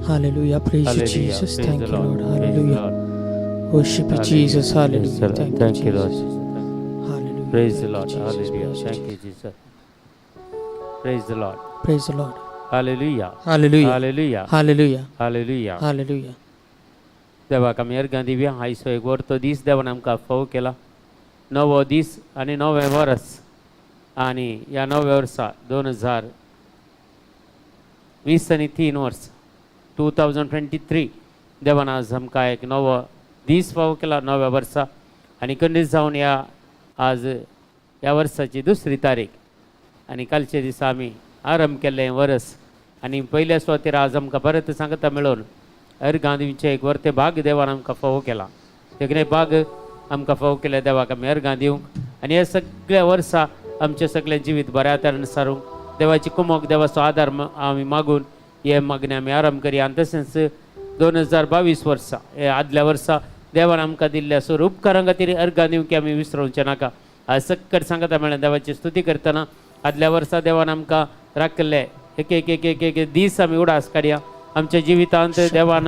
Hallelujah. Praise you, Jesus. Thank you, Lord. Hallelujah. Worship you, Jesus. Hallelujah. Thank you, Lord. Hallelujah. Praise the Lord. Hallelujah. Thank you, Jesus. Praise the Lord. Praise the Lord. Hallelujah. Hallelujah. Hallelujah. Hallelujah. Hallelujah. Hallelujah. देवा का मेहरगान दिव्या हायसो एक वर तो दीस देवान आमकां फोव केला नवो दीस आनी नवें वर्स आनी ह्या नव्या वर्सा 2023 वर्स 2023 देवान आज आमकां एक नवो दीस फोव केला नव्या वर्सा आनी खंडीत जावन आज ह्या वर्साची 2री तारीख आनी कालचे दिसा आमी आरंभ केल्लें वर्स आनी पयल्या सुवातेर आज आमकां परत सांगता मेळोन अर्गांदींचे एक वर्ते भाग देवान आमकां फोव केला तेगणे भाग आमकां फोव केले देवाक आमी अर्गां दिवंक आनी हे सगळ्या वर्सा आमचें सगळें जिवीत बऱ्या तरेन सारूंक देवाची कुमोक देवाचो आदार आमी मागून हे मागणें आमी आरंभ करया आनी तशेंच 2022 वर्सा हे आदल्या वर्सा देवान आमकां दिल्ल्या सर उपकारां खातीर अर्गां दिवंक आमी विसरूंचे नाका आज सक्कट सांगता म्हळ्यार देवाची स्तुती करतना आदल्या वर्सा देवान आमकां राखले एक एक एक एक एक दीस आमी उडास काडया आमच्या जिवितांत देवान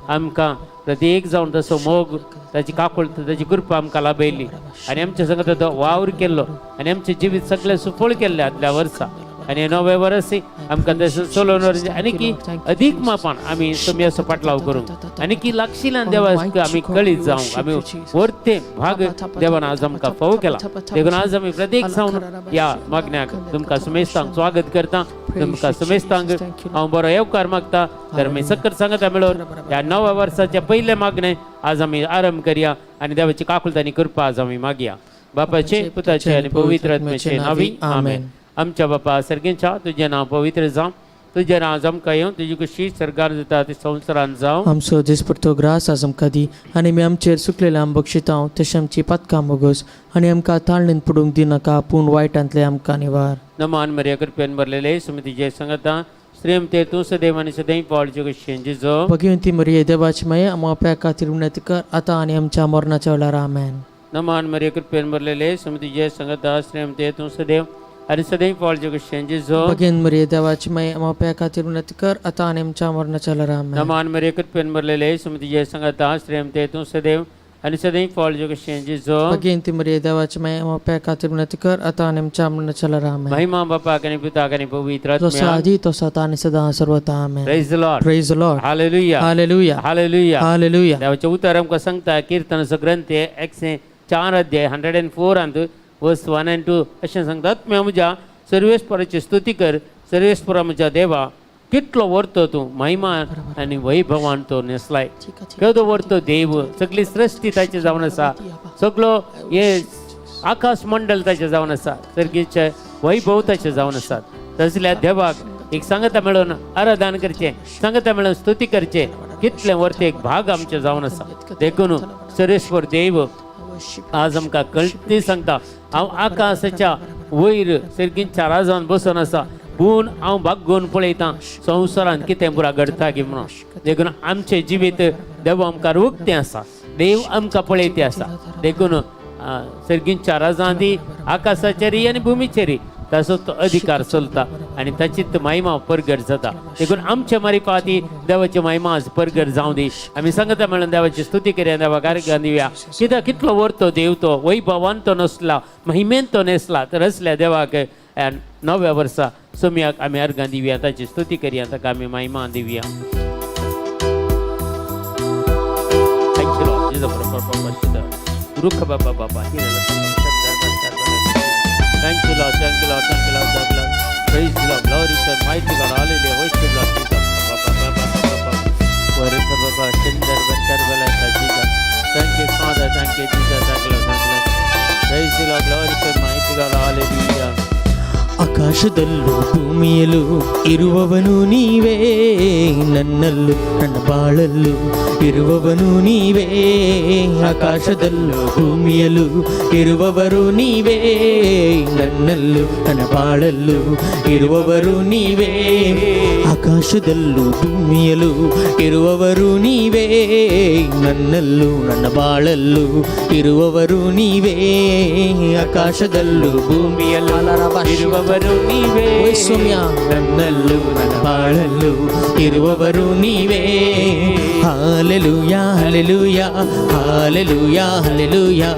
आमकां प्रत्येक जावन तसो मोग ताची काकूळट ताची कृपा आमकां लाभयली आनी आमच्या संगत तो वावर केल्लो आनी आमचें जिवीत सगळें सुफळ केल्लें आदल्या वर्सा आनी नवे वर्सय आमकां तशें चलोवन आनी की अदीक मापान आमी तुमी असो पाटलाव करूंक आनी की लागशिल्ल्यान देवाक आमी कळीत जावंक आमी वर्ते भाग देवान आज आमकां फोव केला देखून आज आमी प्रत्येक जावन ह्या मागण्याक तुमकां सुमेस्तांक स्वागत करता तुमकां सुमेस्तांक हांव बरो येवकार मागता तर आमी सक्कट सांगता मेळोन ह्या नव्या वर्साचे पयले मागणें आज आमी आरंभ करया आनी देवाची काकूळट आनी कृपा आज आमी मागया बापाचे पुताचे आनी पवित्र आत्म्याचे नांवी आमेन आमच्या बापा सर्गेच्या तुझें नांव पवित्र जावं तुजें राज आमकां येवं तुजी कुशी सरकार जाता ती संवसारांत जावं आमचो दीस पडतो ग्रास आज आमकां दी आनी आमी आमचेर सुकलेले आम बक्षितांव तशें आमची पातकां मोगोस आनी आमकां ताळणेन पडूंक दिनाका पूण वायटांतले आमकां निवार नमान मरिया कृपेन भरलेले सुमतीचे संगता श्रेम ते तूं सदैव आनी सदैव पावलचे कुशेन जिजो भगवंती मरिये देवाची माये आमकां आपल्या खातीर विनंती कर आतां आनी आमच्या मरणाच्या वेळार आमेन नमान मरिया कृपेन भरलेले सुमतीचे संगता श्रेम ते तूं सदैव आनी सदैव पावलचे कुशेन जिजो भगवंती मरिये देवाची माये आमकां आपल्या खातीर विनंती कर आतां आनी आमच्या मरणाच्या वेळार आमेन नमान मरिया कृपेन भरलेले सुमतीचे संगता श्रेम ते तूं सदैव आनी सदैव पावलचे कुशेन जिजो भगवंती मरिये देवाची माये आमकां आपल्या खातीर विनंती कर आतां आनी आमच्या मरणाच्या वेळार आमेन महिमा बापाक आनी पुताक आनी पवित्र तसो आत्म्याक आदी तसो आतां आनी सदां सर्वता amen praise the lord praise the Lord hallelujah hallelujah hallelujah hallelujah देवाचें उतर आमकां सांगता किर्तनाचो ग्रंथ 104 अध्याय 104 वर्स 1 and 2 अशें सांगतात आत्म्या म्हज्या सर्वेस्पराची स्तुती कर सर्वेस्परा म्हज्या देवा कितलो वर्तो तूं महिमा आनी वैभवान तो नेसलाय केदो वर्तो देव सगळी सृश्टी ताची जावन आसा सगळो हे आकाश मंडल ताचें जावन आसा सर्गीचे वैभव ताचें जावन आसात तसल्या देवाक एक सांगता मेळोन आराधन करचें सांगता मेळोन स्तुती करचें कितले वर्ते एक भाग आमचे जावन आसा देखून सर्वेस्वर देव आज आमकां कळटी सांगता हांव आकाशाच्या वयर सर्गीच्या राजान बसून आसा पूण हांव बागोवन पळयतां संवसारांत कितें पुरा घडटा की म्हणून देखून आमचें जिवीत देव आमकां रोखतें आसा देव आमकां पळयतें आसा देखून सर्गीच्या राजांनी आकाशाचेरय आनी भुमीचेरय ताचो तो अधिकार चलता आनी ताचीच महिमा परगट जाता देखून आमचे मारिफाती देवाची महिमा आज परगट जावं दी आमी सांगता मेळून देवाची स्तुती करया देवाक अर्घ्य दिवया कित्याक कितलो वर्तो देव तो वैभवान तो नसला महिमेन तो नेसला तर असल्या देवाक नव्या वर्सा सोम्याक आमी अर्घ्य दिवया ताची स्तुती करया ताका आमी महिमा दिवया रुख बाबा बाबा Thank you, Lord. Thank you, Lord. Thank you, Lord. Thank you, Lord. Praise the Lord. Glory to God. Mighty God. Hallelujah. Worship Lord Jesus. Thank you, Father. Thank you, Jesus. Thank you, Lord. Thank you, Lord. Praise the Lord. Glory to God. Mighty God. Hallelujah. ಆಕಾಶದಲ್ಲೂ ಭೂಮಿಯಲ್ಲೂ ಇರುವವನು ನೀವೇ ನನ್ನಲ್ಲೂ ನನ್ನ ಬಾಳಲ್ಲೂ ಇರುವವನು ನೀವೇ ಆಕಾಶದಲ್ಲೂ ಭೂಮಿಯಲ್ಲೂ ಇರುವವರು ನೀವೇ ನನ್ನಲ್ಲೂ ನನ್ನ ಬಾಳಲ್ಲೂ ಇರುವವರು ನೀವೇ ಆಕಾಶದಲ್ಲೂ ಭೂಮಿಯಲ್ಲೂ ಇರುವವರು ನೀವೇ ನನ್ನಲ್ಲೂ ನನ್ನ ಬಾಳಲ್ಲೂ ಇರುವವರು ನೀವೇ ಆಕಾಶದಲ್ಲೂ ಭೂಮಿಯಲ್ಲೂ ಇರುವವರು ನೀವೇ ಓ ಸೌಮ್ಯ, ನನ್ನಲ್ಲೂ ನನ್ನ ಬಾಳಲ್ಲೂ ಇರುವವರು ನೀವೇ. Hallelujah hallelujah hallelujah hallelujah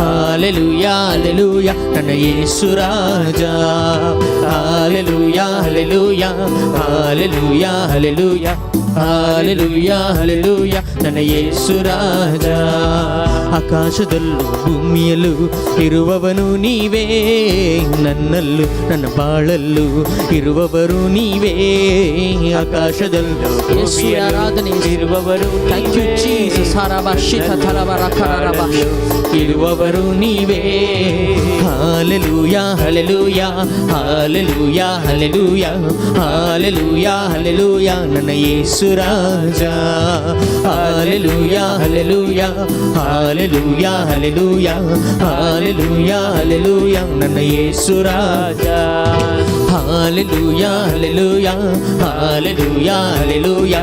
hallelujah hallelujah ನನ್ನ ಯೇಸು ರಾಜ. Hallelujah hallelujah hallelujah hallelujah hallelujah hallelujah ನನ್ನ ಯೇಸು ರಾಜ. ಆಕಾಶದಲ್ಲೂ ಭೂಮಿಯಲ್ಲೂ ಇರುವವನು ನೀವೇ, ನನ್ನಲ್ಲೂ ನನ್ನ ಬಾಳಲ್ಲೂ ಇರುವವರು ನೀವೇ. ಆಕಾಶದಲ್ಲೂ ಯೇಸುವೆ ಆರಾಧನೆ ಇರುವವರು ಥ್ಯಾಂಕ್ ಯು ಜೀಸಸ್. ಹರಬಶಿತ ಥಲಬರಕರಬ ಇರುವವರು ನೀವೇ. Hallelujah hallelujah hallelujah hallelujah hallelujah hallelujah ನನ್ನ ಯೇಸು ರಾಜ. Hallelujah hallelujah hallelujah hallelujah hallelujah hallelujah ನನ್ನ ಯೇಸು ರಾಜ. Hallelujah hallelujah hallelujah hallelujah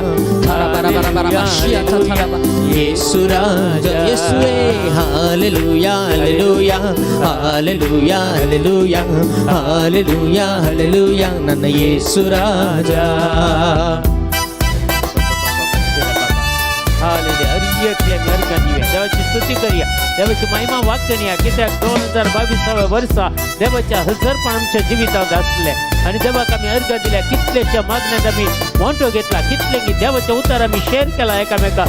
Yesu ರಾಜ ಯೇಸುವೇ. Hallelujah hallelujah hallelujah hallelujah hallelujah hallelujah ನನ್ನ ಯೇಸು ರಾಜ. देवाची स्तुती करूया, देवाची महिमा वाचूया. कित्याक 2022 वर्सा देवाच्या हजरपण आमच्या जिवितांत आसले आणि देवाक आमी अर्घ दिल्या. कितलेशा मागण्यांत आमी वांटो घेतला, कितले देवाचे उतर आमी शेअर केला एकामेका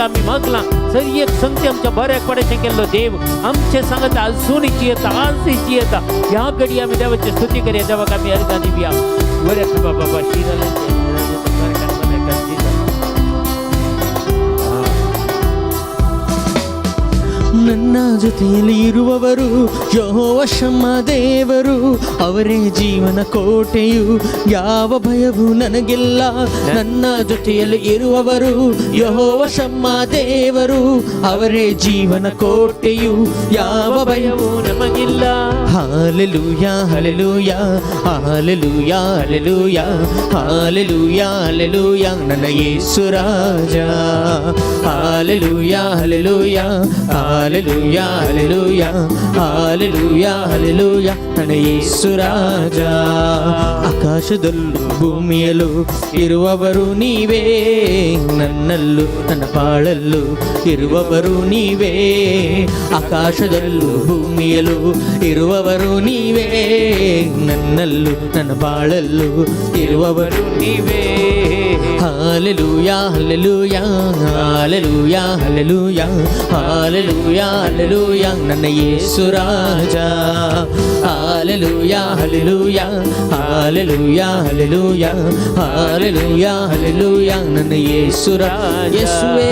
आमी मागला. जर एक संगती आमच्या बऱ्याक पडेशें केल्लो देव आमचे सांगत आजूनची येता, आजची येता. ह्या घडी आमी देवाची स्तुती करूया, देवाक आमी अर्घ दिवया. बरे बाबा शिराला ನನ್ನ ಜೊತೆಯಲ್ಲಿ ಇರುವವರು ಯೆಹೋವ ಶಮ್ಮ ದೇವರು, ಅವರೇ ಜೀವನ ಕೋಟೆಯು, ಯಾವ ಭಯವು ನನಗಿಲ್ಲ. ನನ್ನ ಜೊತೆಯಲ್ಲಿ ಇರುವವರು ಯೆಹೋವ ಶಮ್ಮ ದೇವರು, ಅವರೇ ಜೀವನ ಕೋಟೆಯು, ಯಾವ ಭಯವು ನಮಗಿಲ್ಲ. Hallelujah hallelujah hallelujah hallelujah hallelujah hallelujah ನನ್ನ ಯೇಸು ರಾಜ. Hallelujah hallelujah hallelujah hallelujah hallelujah hallelujah ನನ್ನ ಯೇಸು ರಾಜ. ಆಕಾಶದಲ್ಲೂ ಭೂಮಿಯಲ್ಲೂ ಇರುವವರು ನೀವೇ, ನನ್ನಲ್ಲೂ ನನ್ನ ಬಾಳಲ್ಲೂ ಇರುವವರು ನೀವೇ. ಆಕಾಶದಲ್ಲೂ ಭೂಮಿಯಲ್ಲೂ ಇರುವವರು ನೀವೇ, ನನ್ನಲ್ಲೂ ನನ್ನ ಬಾಳಲ್ಲೂ ಇರುವವರು ನೀವೇ. Hallelujah hallelujah hallelujah hallelujah hallelujah hallelujah ನನ್ನ ಯೇಸು ರಾಜ. Hallelujah hallelujah hallelujah hallelujah hallelujah hallelujah ನನ್ನ ಯೇಸು ರಾಜ ಯೇಸುವೇ.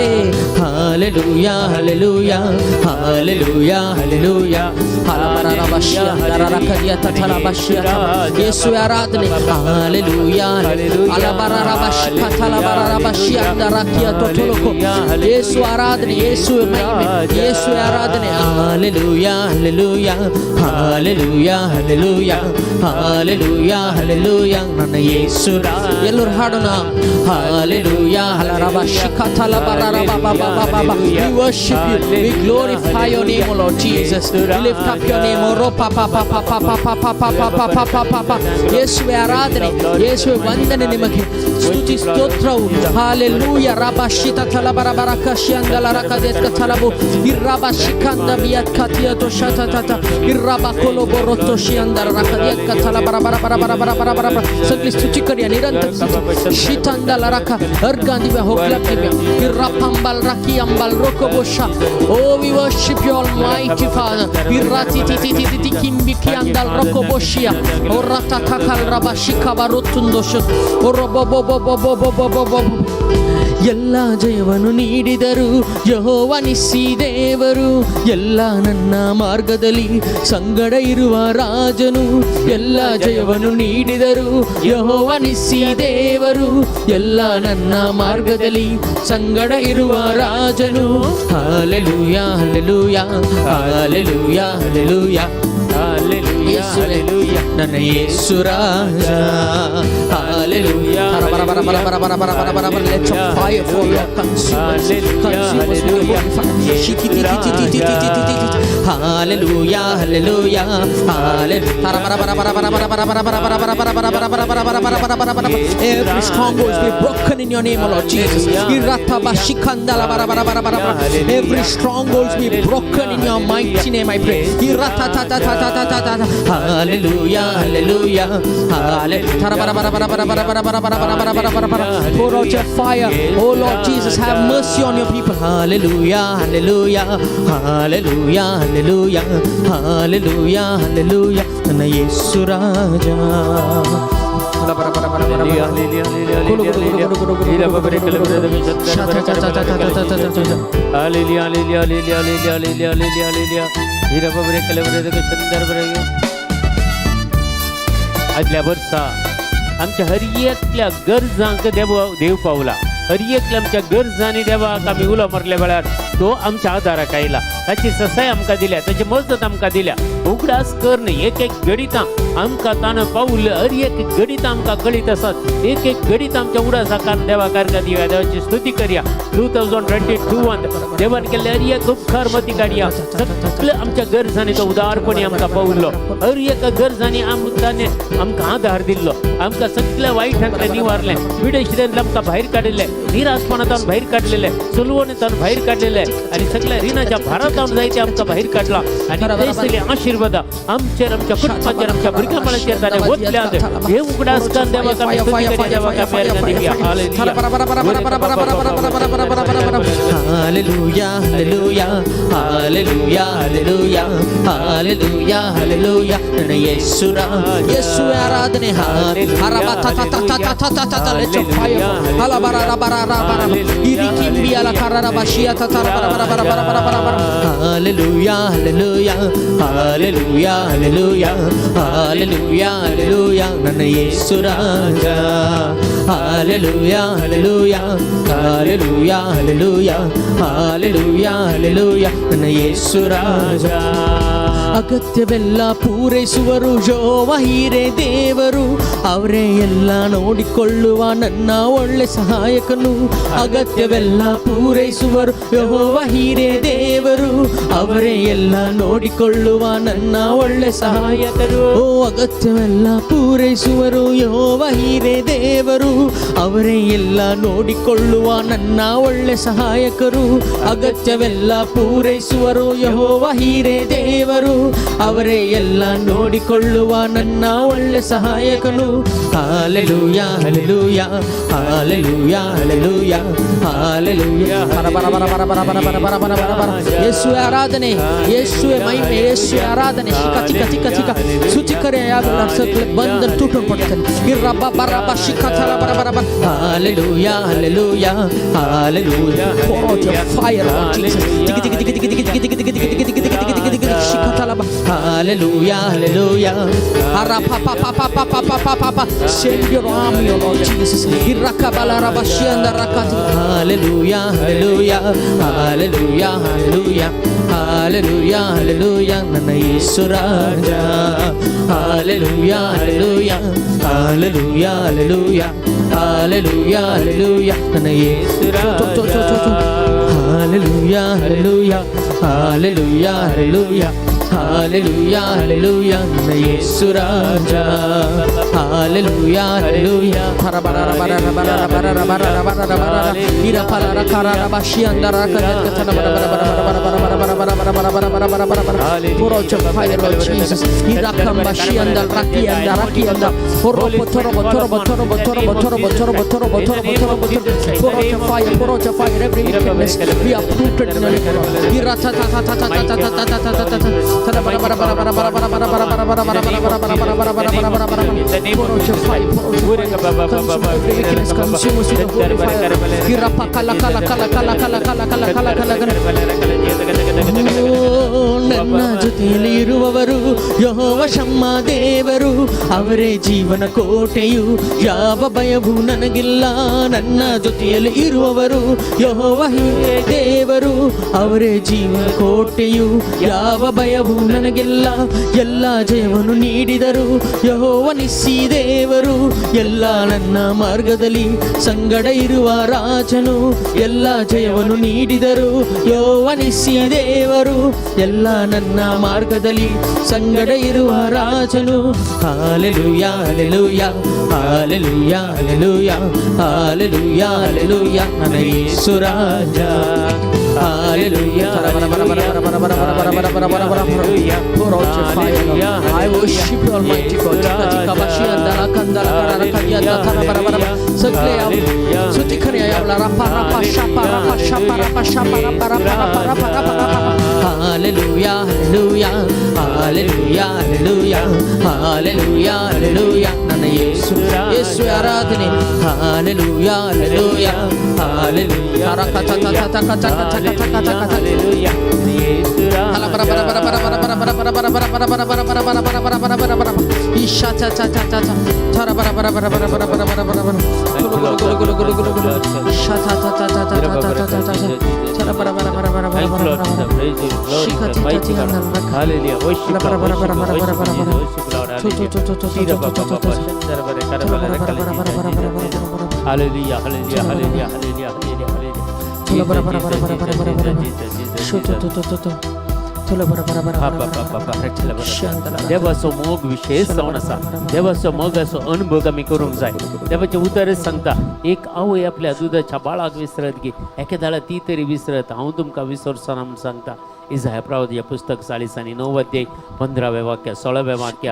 ಹಾಲೆಲೂಯಾ ಹಾಲೆಲೂಯಾ ಹಾಲೆಲೂಯಾ ಹಾಲೆಲೂಯಾ ಯೇಸುವೆ ಆರಾಧನೆ. ಹಾಲೆಲೂಯಾ ಯೇಸು ಆರಾಧನೆ, ಯೇಸುವೆ ಮಹಿಮೆ, ಯೇಸುವೆ ಆರಾಧನೆ. Hallelujah hallelujah hallelujah hallelujah hallelujah hallelujah ನನ್ನ ಯೇಸು. ಎಲ್ಲರೂ ಹಾಡೋಣ. Hallelujah we worship you, we glorify your name, O Lord Jesus. We lift up your name, O Lord. ಯೇಸುವೆ ಆರಾಧನೆ, ಯೇಸುವೆ ವಂದನೆ ನಿಮಗೆ, ಸ್ತುತಿ ಸ್ತೋತ್ರವು. ಹಾಲೆಲೂಯಾ ರಬಶಿತ ತಲಬರಬರಕಶಿ ಅಂದಲರಕದೆಕ ತಲಬು ಇರ್ರಬ ಶಿಕಂದ ಬಿಯತ್ ಕತಿಯತು ಶತತತ ಇರ್ರಬ ಕೊಲೊಬೊರೊತೋಶಿ ಅಂದಲರಕದೆಕ ತಲಬರಬರಬರಬರಬರಬರಬರ. सगळी स्तुती करूया निरंतर. शितंदल रखा अर्गांदिवे होगलपदिवे इर्रपंबल रकी अंबल रोकोबोशा. Oh, we worship you, Almighty Father. Irrati titi titi kimbiki andal rokoboshia. Orata kakal rabashika barutundosho. Orobobobobobobobobobo. ಎಲ್ಲ ಜಯವನ್ನು ನೀಡಿದರು ಯೆಹೋವ ನಿಸ್ಸಿ ದೇವರು, ಎಲ್ಲ ನನ್ನ ಮಾರ್ಗದಲ್ಲಿ ಸಂಗಡ ಇರುವ ರಾಜನು. ಎಲ್ಲ ಜಯವನ್ನು ನೀಡಿದರು ಯೆಹೋವ ನಿಸ್ಸಿ ದೇವರು, ಎಲ್ಲ ನನ್ನ ಮಾರ್ಗದಲ್ಲಿ ಸಂಗಡ ಇರುವ ರಾಜನು. ಹಾಲೆಲೂಯಾ ಹಾಲೆಲೂಯಾ ಹಾಲೆಲೂಯಾ ಹಾಲೆಲೂಯಾ ಯೇಸುವೆ ನನ್ನ ಯೇಸು ರಾಜ. Hallelujah. Let your fire fall, Lord. Consume us with your holy fire. Hallelujah, hallelujah, hallelujah. Every stronghold be broken in your name, Lord Jesus. Every stronghold be broken in your mighty name, I pray. Hallelujah, hallelujah, hallelujah. Pour out your fire, oh Lord Jesus, have mercy on your people. Hallelujah, hallelujah, hallelujah, hallelujah, hallelujah, hallelujah. Nana Yesu Raja. आदल्या वर्सा आमच्या हर एकल्या गरजांक देव पावला. हर एकल्या आमच्या गरजांनी देवाक आमी उलो मारल्या वेळार तो आमच्या आदाराक आयला. ताची ससाय आमकां दिल्या, ताची मजत आमकां दिल्या. उगडास कर न्ही, एक एक गडितां आमकां ताणें पावलं. हर एक गडितां आमकां कळीत आसात. एक एक गडीत आमच्या उडासाकार देवाकार दिवया, देवाची स्तुती करया. 2022 देवान केल्ले हर एक उपकार मती काडया. सगळे आमच्या गरजांनी तो उदारपणी आमकां पावल्लो. हर एक गरजांनी ताणें आमकां आदार दिल्लो. आमकां सगळ्या वायटांतलें निवारलें. विडेशिरेंतलें आमकां भायर काडिल्लें. निराशपणांतल्यान भायर काडलेलें. चलवणेंतल्यान भायर काडलेलें. आनी सगळ्या रिणाच्या भारांतल्यान जायते आमकां भायर काडला. आनी तेसली आशिर्वादां आमचेर, आमच्या कुटुंबाचेर, आमच्या भुरग्यांचेर ताणें वतल्यात. हे उगडासकार देवाक आमी स्तुती करया, देवाक आमी आर्गां Divya. Hallelujah, hallelujah, hallelujah, hallelujah, hallelujah, hallelujah. Nana Yesu Raja. Yesu aradhane. Let your fire irikimbi ala karara bashia tatara. Hallelujah, hallelujah, hallelujah, hallelujah, hallelujah, hallelujah. Nana Yesu Raja. Hallelujah, hallelujah, hallelujah, hallelujah, hallelujah, hallelujah. Nana Yesu Raja. ಅಗತ್ಯವೆಲ್ಲ ಪೂರೈಸುವರು ಯೆಹೋವ ಹೀರೆ ದೇವರು, ಅವರೇ ಎಲ್ಲ ನೋಡಿಕೊಳ್ಳುವ ನನ್ನ ಒಳ್ಳೆ ಸಹಾಯಕನು. ಅಗತ್ಯವೆಲ್ಲ ಪೂರೈಸುವರು ಯೆಹೋವ ಹೀರೆ ದೇವರು, ಅವರೇ ಎಲ್ಲ ನೋಡಿಕೊಳ್ಳುವ ನನ್ನ ಒಳ್ಳೆ ಸಹಾಯಕರು. ಓ ಅಗತ್ಯವೆಲ್ಲ ಪೂರೈಸುವರು ಯೆಹೋವ ಹೀರೆ ದೇವರು, ಅವರೇ ಎಲ್ಲ ನೋಡಿಕೊಳ್ಳುವ ನನ್ನ ಒಳ್ಳೆ ಸಹಾಯಕರು. ಅಗತ್ಯವೆಲ್ಲ ಪೂರೈಸುವರು ಯೆಹೋವ ಹೀರೆ ದೇವರು, ಅವರೇ ಎಲ್ಲ ನೋಡಿಕೊಳ್ಳುವ ನನ್ನ ಒಳ್ಳೆ ಸಹಾಯಕನು. Hallelujah, hallelujah, hallelujah, hallelujah, hallelujah. ಯೇಸುವೆ ಆರಾಧನೆ, ಯೇಸುವೆ ಮಹಿಮೆ, ಯೇಸುವೆ ಆರಾಧನೆ. ಚಿಕ್ಕ ಚಿಕ್ಕ ಚಿಕ್ಕ ಚಿಕ್ಕ ಸುಚಿಕರೆ ಯಾಗಲ್ಲ ಸಕಲ ಬಂಧನ ಟೂಟಲ್ಪಡುತ್ತದೆ. ಇರ್ರಬ್ಬ ಬರಬ್ಬ ಶಿಕ್ಕ ಥಲ ಬರ ಬರ ಬರ. Hallelujah, hallelujah, hallelujah. Pour out your fire, Lord Jesus. Dig dig dig dig dig dig dig dig dig dig dig dig dig dig dig dig ಶಿಕ್ಕ ಥಲ. Hallelujah, hallelujah. Send your army, Lord Jesus. Hallelujah, hallelujah, hallelujah, hallelujah, hallelujah, hallelujah. Nana Yesu Raja. Hallelujah, hallelujah, hallelujah, hallelujah, hallelujah, hallelujah. Nana Yesu Raja. Hallelujah, hallelujah, hallelujah, hallelujah. Hallelujah, hallelujah, Nana Yesu Raja. Hallelujah, hallelujah. Para bara bara bara bara bara bara bara bara. Ira para ra kara ra bashi andara kadet katana bara bara bara bara bara bara bara bara bara bara bara bara bara bara. Pour out your fire, Lord Jesus. Ira kam bashi andara raki andara raki andara. Pour out your fire, pour out your fire. Every wickedness we are rooted in your name. Ira ta ta ta ta ta ta ta ta ta ta ta. Bara bara bara bara bara bara bara bara bara bara bara bara bara bara bara bara bara bara bara. Pour out your fire, pour out your fire. Every wickedness consume us with the holy fire. Ira pa kala kala kala kala kala kala kala kala kala kala. ನನ್ನ ಜೊತೆಯಲ್ಲಿ ಇರುವವರು ಯೆಹೋವ ಶಮ್ಮ ದೇವರು, ಅವರೇ ಜೀವನ ಕೋಟೆಯು, ಯಾವ ಭಯವೂ ನನಗಿಲ್ಲ. ನನ್ನ ಜೊತೆಯಲ್ಲಿ ಇರುವವರು ಯೆಹೋವ ಹೀರೆ ದೇವರು, ಅವರೇ ಜೀವನ ಕೋಟೆಯು, ಯಾವ ಭಯವೂ ನನಗೆಲ್ಲ ಎಲ್ಲ ಜಯವನ್ನು ನೀಡಿದರು. ಯೆಹೋವ ನಿಸ್ಸಿ ದೇವರು, ಎಲ್ಲ ನನ್ನ ಮಾರ್ಗದಲ್ಲಿ ಸಂಗಡ ಇರುವ ರಾಜನು. ಎಲ್ಲ ಜಯವನ್ನು ನೀಡಿದರು. ಯೆಹೋವ ನಿಸ್ಸಿ ದೇವರು, ಎಲ್ಲ ನನ್ನ ಮಾರ್ಗದಲ್ಲಿ ಸಂಗಡ ಇರುವ ರಾಜನು. Hallelujah hallelujah hallelujah hallelujah hallelujah hallelujah ನನ್ನ ಯೇಸು ರಾಜ. Hallelujah, I worship you, Almighty God. सगळे सुटी खरी यावला रपा रपा शपा रपा शपा रपा शपा रपा रपा रपा रपा रपा hallelujah hallelujah hallelujah hallelujah hallelujah hallelujah ನನ್ನ ಯೇಸು ಯೇಸು ಆರಾಧನೆ. ಹಾಲೆಲೂಯಾ ಹಾಲೆಲೂಯಾ ಹಾಲೆಲೂಯಾ ರಕತ ತತ ತಕ ತಕ ತಕ ತಕ ತಕ ಹಾಲೆಲೂಯಾ ಯೇಸು ರಾಜ. ಬರ ಬರ ಬರ ಬರ ಬರ ಬರ ಬರ ಬರ ಬರ ಬರ ಬರ ಬರ ಬರ ಬರ ಬರ ಬರ ಬರ ಬರ ಬರ ಈಶಾ ಚ ಚ ಚ ಚ ಥರ ಬರ ಬರ ಬರ ಬರ ಬರ ಬರ ಬರ ಬರ ಬರ ಗುಲು ಗುಲು ಗುಲು ಗುಲು ಗುಲು ಗುಲು ಗುಲು ಈಶಾ ಚ ಚ ಚ ಚ ಚ ಚ ಥರ ಬರ ಬರ ಬರ ಬರ ಬರ ಬರ Hallelujah. Worship ಬರ ಬರ ಬರ ಬರ ಬರ ಬರ ಬರ Hallelujah, hallelujah, hallelujah, hallelujah, देवाचो मोग विशेष जावन आसा. देवाचो मोगाचो अनुभव आमी करूंक जाय. देवाचे उतर सांगता, एक आवय आपल्या दुधाच्या बाळाक विसरत गी, एके दाळा ती तरी विसरत, हांव तुमकां विसरचो ना म्हूण सांगता. इसाया प्रवादी पुस्तक 40 अध्याय 15 वाक्य 16 वाक्य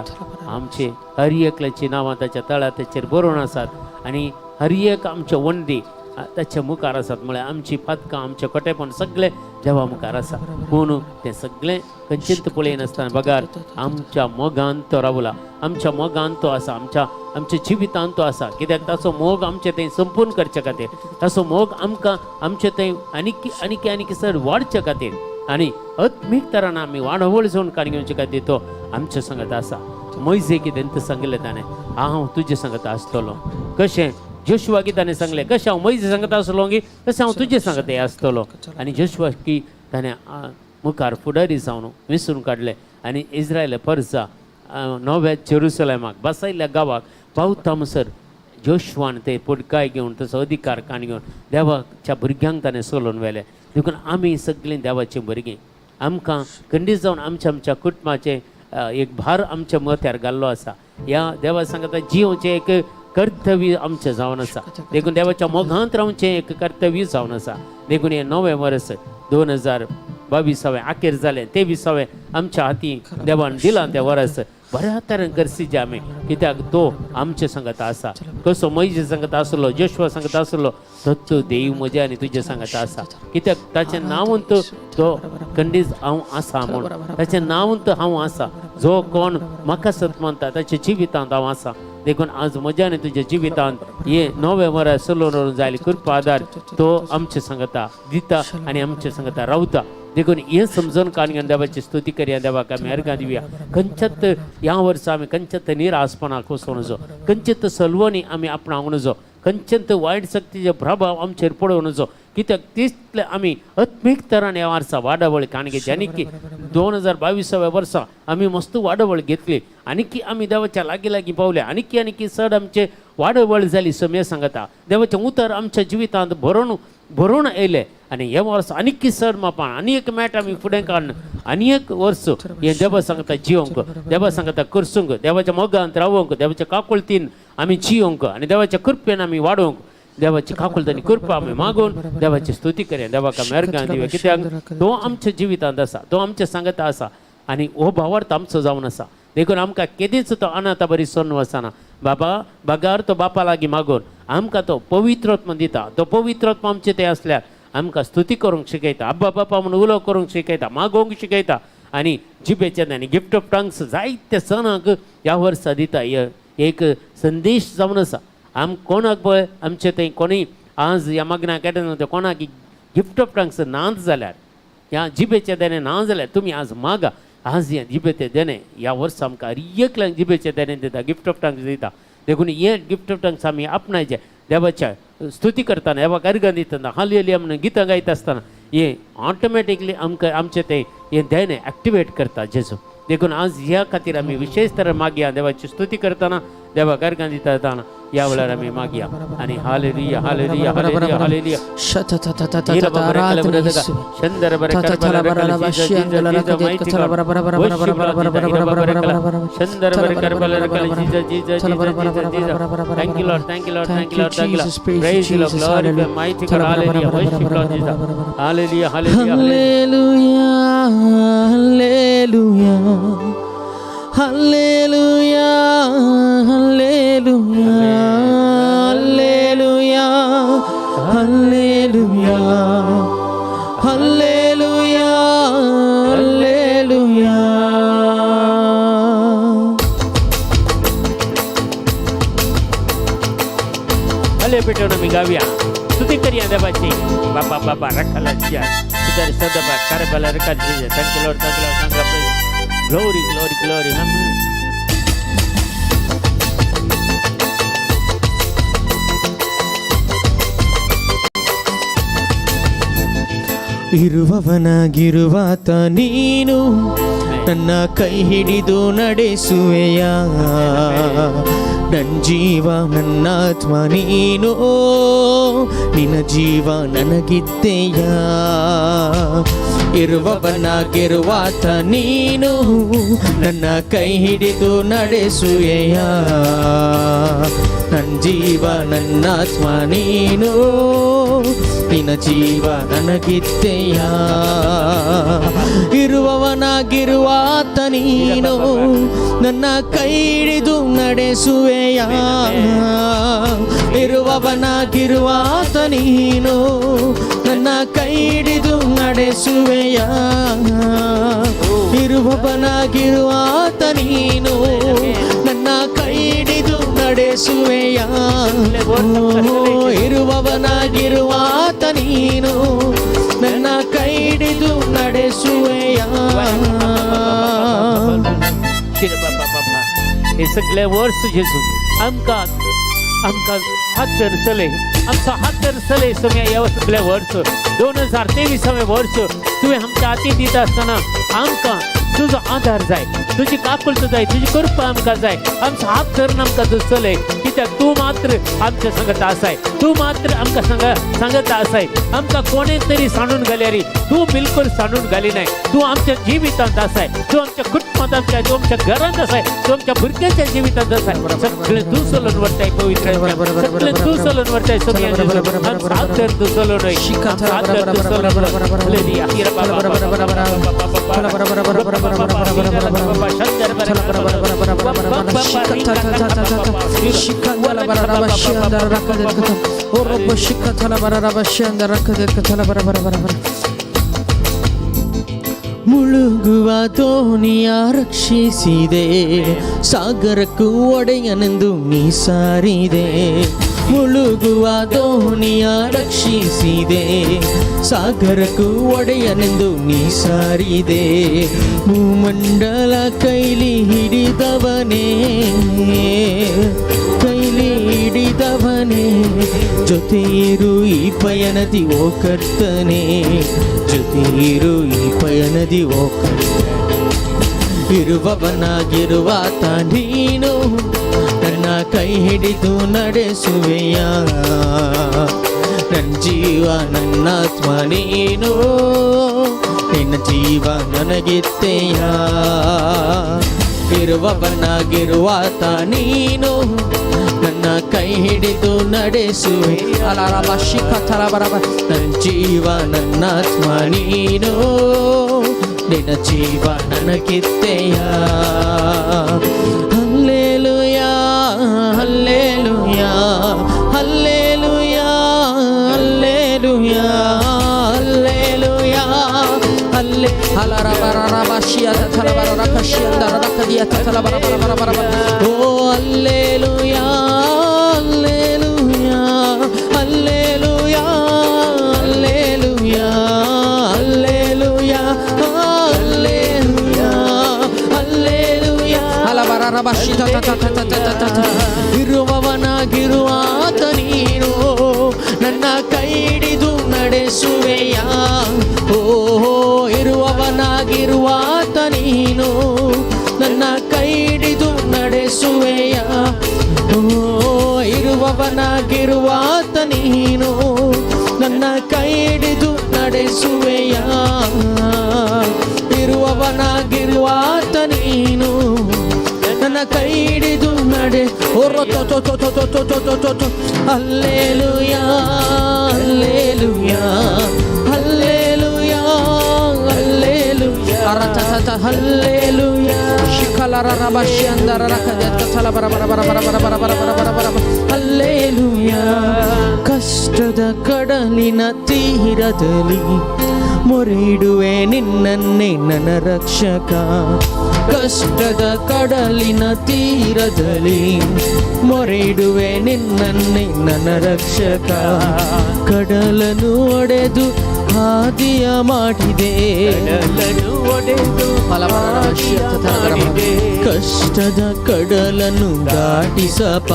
आमचे हर एकल्याची नांवां ताच्या तळाताचेर बरोवन आसात आनी हर एक आमचे वंडी ताच्या मुखार आसात. म्हळ्यार आमची पातकां आमचे कोटेपण सगळे देवा मुखार आसा. पूण तें सगळें खंयचेंत पळयनासतना बगार आमच्या मोगान तो रावला, आमच्या मोगान तो आसा, आमच्या जिवितान तो आसा. कित्याक ताचो मोग आमचे थंय संपूर्ण करचे खातीर, ताचो मोग आमकां आमचे थंय आनीक चड वाडचे खातीर आनी अत्मीक तरान आमी वाडवळ जावन कार्य घेवचे खातीर तो आमचे संगत आसा. मोइजे कितें सांगलें ताणें, हांव तुजे संगत आसतलो. कशें जोशुआ की ताणें सांगलें, कशें हांव मोइजे संगत आसलो गी, तशें हांव तुजे संगत आसतलो. आनी जोशुआ की ताणें मुखार फुडारी जावन विसरून काडलें आनी इस्रायल परसा नव्या जेरुसलेमाक बसयल्ल्या गांवाक पावता म्हणसर जोशुआन ते पुडकाय घेवन तसो अधिकार काण घेवन देवाच्या भुरग्यांक ताणें सोलोवन व्हेलें. देखून आमी सगळीं देवाचीं भुरगीं. आमकां खंडीत जावन आमच्या कुटुंबाचे एक भार आमच्या मथ्यार घाल्लो आसा. ह्या देवा सांगता जिवचें एक कर्तव्य आमचें जावन आसा. देखून देवाच्या मोगांत रावचें एक कर्तव्य जावन आसा. देखून हें नवें वर्स 2022 आखेर जालें, 23 आमच्या हाती देवान दिलां तें वर्स बऱ्या तरेन करसीजे आमी. कित्याक तो आमचे संगत आसा. कसो मोइजे संगत आसलो, जोशुआ संगत आसलो, तो देव म्हजे आनी तुजे संगत आसा. कित्याक ताचें नांवंत तो खंडीत हांव आसा म्हूण, ताचें नांवंत हांव आसा. जो कोण म्हाका सतमानता ताच्या जिवितांत हांव आसा. देखून आज म्हज्या आनी तुज्या जिवितांत हे नवे वर्स सुरू जायले कृपा आदार तो आमचे संगता दिता आनी आमचे संगता रावता. देखून हे समजून काणून देवाची स्तुती करया, देवाक आमी अर्घां दिवया. खंयच्यात ह्या वर्सा आमी खंयच्यात निरासपणाक वचूं नजो, खंयच्यात सलवणी आमी आपणावंक नजो, खंयच्यात वायट शक्तीचे प्रभाव आमचेर पडोवं नजो. कित्याक तितले आमी अत्मीक तरान ह्या वर्सा वाडवळ काण घेतली. आनी की 2022 वर्सा आमी मस्त वाडवळ घेतली. आनी की आमी देवाच्या लागीं पावले. आनी की चड आमचे वाडवळ जाली. समय सांगता देवाचें उतर आमच्या जिवितांत भरून येयलें. आनी हे वर्स आनीक चड मापान आनी एक मॅट आमी फुडें काडन आनी एक वर्स हें देवा सांगता जियोंक, देवा सांगता करसूंक, देवाच्या मोगांत रावोंक, देवाच्या काकुळतीन आमी जियोंक आनी देवाच्या कृपेन आमी वाडोवंक. देवाची काकुळतानी कृपा आमी मागून देवाची स्तुती करया, देवाक आमी अर्घां दिवया. कित्याक तो आमच्या जिवितांत आसा, तो आमच्या सांगता आसा आनी हो भावार्थ आमचो जावन आसा. देखून आमकां केदीच तो अनाथा बरी सोन वचना. बाबा बागार तो बापा लागीं मागून आमकां तो पवित्रत्म दिता. तो पवित्रत्म आमचे ते आसल्यार आमकां स्तुती करूंक शिकयता, अब्बा बापा म्हणून उलो करूंक शिकयता, मागोवंक शिकयता आनी जिबेचे आनी गिफ्ट ऑफ टंग्स जायते सणाक ह्या वर्सा दिता. एक संदेश जावन आसा. कोणाक पळय आमचे थंय कोणूय आज ह्या मग्नाक येता कोणाक गिफ्ट ऑफ टंग्स नाच जाल्यार, ह्या जिबेचे देणे ना जाल्यार तुमी आज मागा. आज हे जिबेचे देणे ह्या वर्सा आमकां एकल्याक जिबेचे देणे दिता, गिफ्ट ऑफ टंग्स दिता. देखून हे गिफ्ट ऑफ टंग्स आमी आपणायचे. देवाच्या स्तुती करतना, देवाक अर्घां दितना, हालेलुया म्हणून गितां गायता आसतना हे ऑटोमॅटिकली आमचे ते हे ध्यान ॲक्टिवेट करता जेजू. देखून आज ह्या खातीर आमी विशेष तरेन मागया, देवाची स्तुती करतना, देवा गर्गां दितना ह्या वेळार आमी मागया. आणि hallelujah hallelujah hallelujah hallelujah. Thank you Lord, thank you Lord, thank you Lord, thank you Lord. Praise you Lord, glorify mighty God, hallelujah, worship Lord Jesus. Hallelujah, hallelujah, hallelujah, hallelujah, hallelujah, hallelujah, hallelujah, hallelujah, hallelujah. हले पेटो नमी गाव्या स्तुती करिया देवाची. बाबा बाबा रखला जिया इधर सदबा करबला रखल जिया. Thank you lord, thank you lord, thank you. Glory glory glory. हम ಇರುವವನಾಗಿರುವಾತ ನೀನು ನನ್ನ ಕೈ ಹಿಡಿದು ನಡೆಸುವೆಯ. ನನ್ನ ಜೀವ ನನ್ನಾತ್ಮ ನೀನು, ನಿನ್ನ ಜೀವ ನನಗಿದ್ದೆಯ. ಇರುವವನಾಗಿರುವಾತ ನೀನು ನನ್ನ ಕೈ ಹಿಡಿದು ನಡೆಸುವೆಯ. ನನ್ನ ಜೀವ ನನ್ನಾತ್ಮ ನೀನು, ನಿನ್ನ ಜೀವ ನನಗಿದ್ದೆಯ. ಇರುವವನಾಗಿರುವಾತ ನೀನು ನನ್ನ ಕೈ ಹಿಡಿದು ನಡೆಸುವೆಯ. ಇರುವವನಾಗಿರುವಾತ ನೀನು ನನ್ನ ಕೈ ಹಿಡಿದು ನಡೆಸುವೆಯ. ಇರುವವನಾಗಿರುವಾತ ನೀನು ನನ್ನ ಕೈ ಹಿಡಿದು ನಡೆಸುವೆಯ. ಇರುವವನಾಗಿರುವಾತ ನೀನು ನನ್ನ ಕೈ ಹಿಡಿದು ನಡೆಸುವೆಯ. हे सगळे वर्ष जेजू आमका हात धरसले, आमचा हात धरसले समय या सगळे वर्ष 2023 वर्ष तुवें आमच्या हाती दिता आसतना आमका तुजो आधार जाय, तुजी काकुलता जाय, तुजी कृपा आमकां जाय. आमचो हात धरून आमकां धरसले, कित्याक तूं मात्र आमच्या संगत आसाय, तूं मात्र आमकां सांगत आसाय. आमकां कोणें तरी सांडून घाल्या रे, तूं बिलकुल सांडून घाली नाय. तूं आमच्या जिवितांत आसाय, तूं आमच्या कुटुंबांत आमच्या, तूं आमच्या घरांत आसाय, तूं आमच्या भुरग्यांच्या जिवितांत आसाय. सगळें तूं चलोवन व्हरताय पवित्र, सगळें तूं चलोवन व्हरताय. सोनिया आमचो हात धर तूं चलोवन वय, आमचो हात धर तूं चलोवन वय. हालेलुया. ಮುಳುಗುವ ದೋಣಿಯ ರಕ್ಷಿಸಿದೆ, ಸಾಗರಕ್ಕೂ ಒಡೆಯನೆಂದು ನೀ ಸಾರಿದೆ. ಮುಳುಗುವ ದೋಣಿಯ ರಕ್ಷಿಸಿದೆ, ಸಾಗರಕ್ಕೂ ಒಡೆಯನೆಂದು ನೀ ಸಾರಿದೆ. ಭೂಮಂಡಲ ಕೈಲಿ ಹಿಡಿದವನೇ, ಕೈಲಿ ಹಿಡಿದವನೇ, ಜೊತೆ ಇರು ಈ ಪಯಣದಿ ಓ ಕರ್ತನೇ, ಜೊತೆ ಇರು ಈ ಪಯಣದಿ ಓ ಕರ್ತನೇ. ಇರುವವನಾಗಿರುವಾತ ನೀನು ನನ್ನ ಕೈ ಹಿಡಿದು ನಡೆಸುವೆಯ. ನನ್ನ ಜೀವ ನನ್ನಾತ್ಮ ನೀನು, ನಿನ್ನ ಜೀವ ನನಗಿತ್ತೆಯ. ಇರುವವನಾಗಿರುವಾತ ನೀನು ನನ್ನ ಕೈ ಹಿಡಿದು ನಡೆಸುವೆ. ನನ್ನ ಜೀವ ನನ್ನಾತ್ಮ ನೀನು, ನಿನ್ನ ಜೀವ ನನಗಿತ್ತೆಯ. Hallelujah hallelujah hallelujah hallelujah hallelujah ಹಲ್ಲೆ ಹಲರಬರಬಶಿಯ ತಲಬರಕಶಿಯಂದ ರಕದಿಯ ತಲಬರಬರಬರಬರ. ಓ hallelujah hallelujah hallelujah hallelujah hallelujah hallelujah hallelujah. ಹಲಬರಬಶಿತ ಇರುವವನಾಗಿರುವಾತ ನೀನು ನನ್ನ ಕೈ ಹಿಡಿದು ನಡೆಸುವೆಯ. ಓ ಇರುವವನಾಗಿರುವಾತ ನೀನು, ನನ್ನ ಕೈ ಹಿಡಿದು ನಡೆಸುವೆಯ. ಇರುವವನಾಗಿರುವಾತ ನೀನು, ನನ್ನ ಕೈ ಹಿಡಿದು ನಡೆ. Hallelujah hallelujah hallelujah hallelujah hallelujah ಶಿಖಲರ ರಬಶ್ಯಂದರ ರಕದೆತ್ತ ಸಲ ಬರ ಬರ ಬರ ಬರ ಬರ ಬರ ಬರ ಬರ ಬರ ಬರ ಹಲ್ಲೆಲೂಯಾ. ಕಷ್ಟದ ಕಡಲಿನ ತೀರದಲ್ಲಿ ಮೊರೆಯಿಡುವೆ ನಿನ್ನನ್ನೇ ನನ್ನ ರಕ್ಷಕ. ಕಷ್ಟದ ಕಡಲಿನ ತೀರದಲ್ಲಿ ಮೊರೆಯಿಡುವೆ ನಿನ್ನನ್ನೇ ನನ್ನ ರಕ್ಷಕ. ಕಡಲನ್ನು ಒಡೆದು ಹಾದಿಯ ಮಾಡಿದೆ, ಕಷ್ಟದ ಕಡಲನ್ನು ದಾಟಿಸಪ,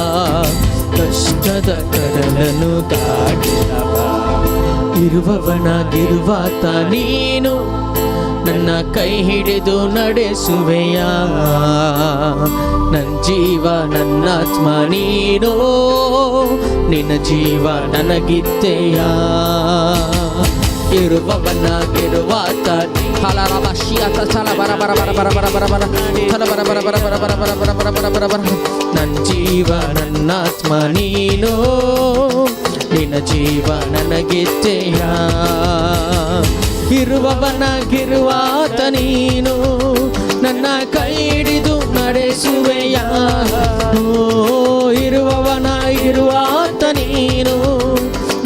ಕಷ್ಟದ ಕಡಲನ್ನು ದಾಟಿಸಪ. ಇರುವವನಾಗಿರುವಾತ ನೀನು, ನನ್ನ ಕೈ ಹಿಡಿದು ನಡೆಸುವೆಯ. ನನ್ನ ಜೀವ ನನ್ನಾತ್ಮ ನೀನು, ನಿನ್ನ ಜೀವ ನನಗಿತ್ತೆಯ. ಇರುವವನಾಗಿರುವಾತ ನನ್ನ ಜೀವ ನನ್ನಾತ್ಮ ನೀನು, ನಿನ್ನ ಜೀವ ನನಗಿತ್ತೆಯ. ಇರುವವನಾಗಿರುವಾತ ನೀನು, ನನ್ನ ಕೈ ಹಿಡಿದು ನಡೆಸುವೆಯ. ಓ ಇರುವವನಾಗಿರುವಾತ ನೀನು,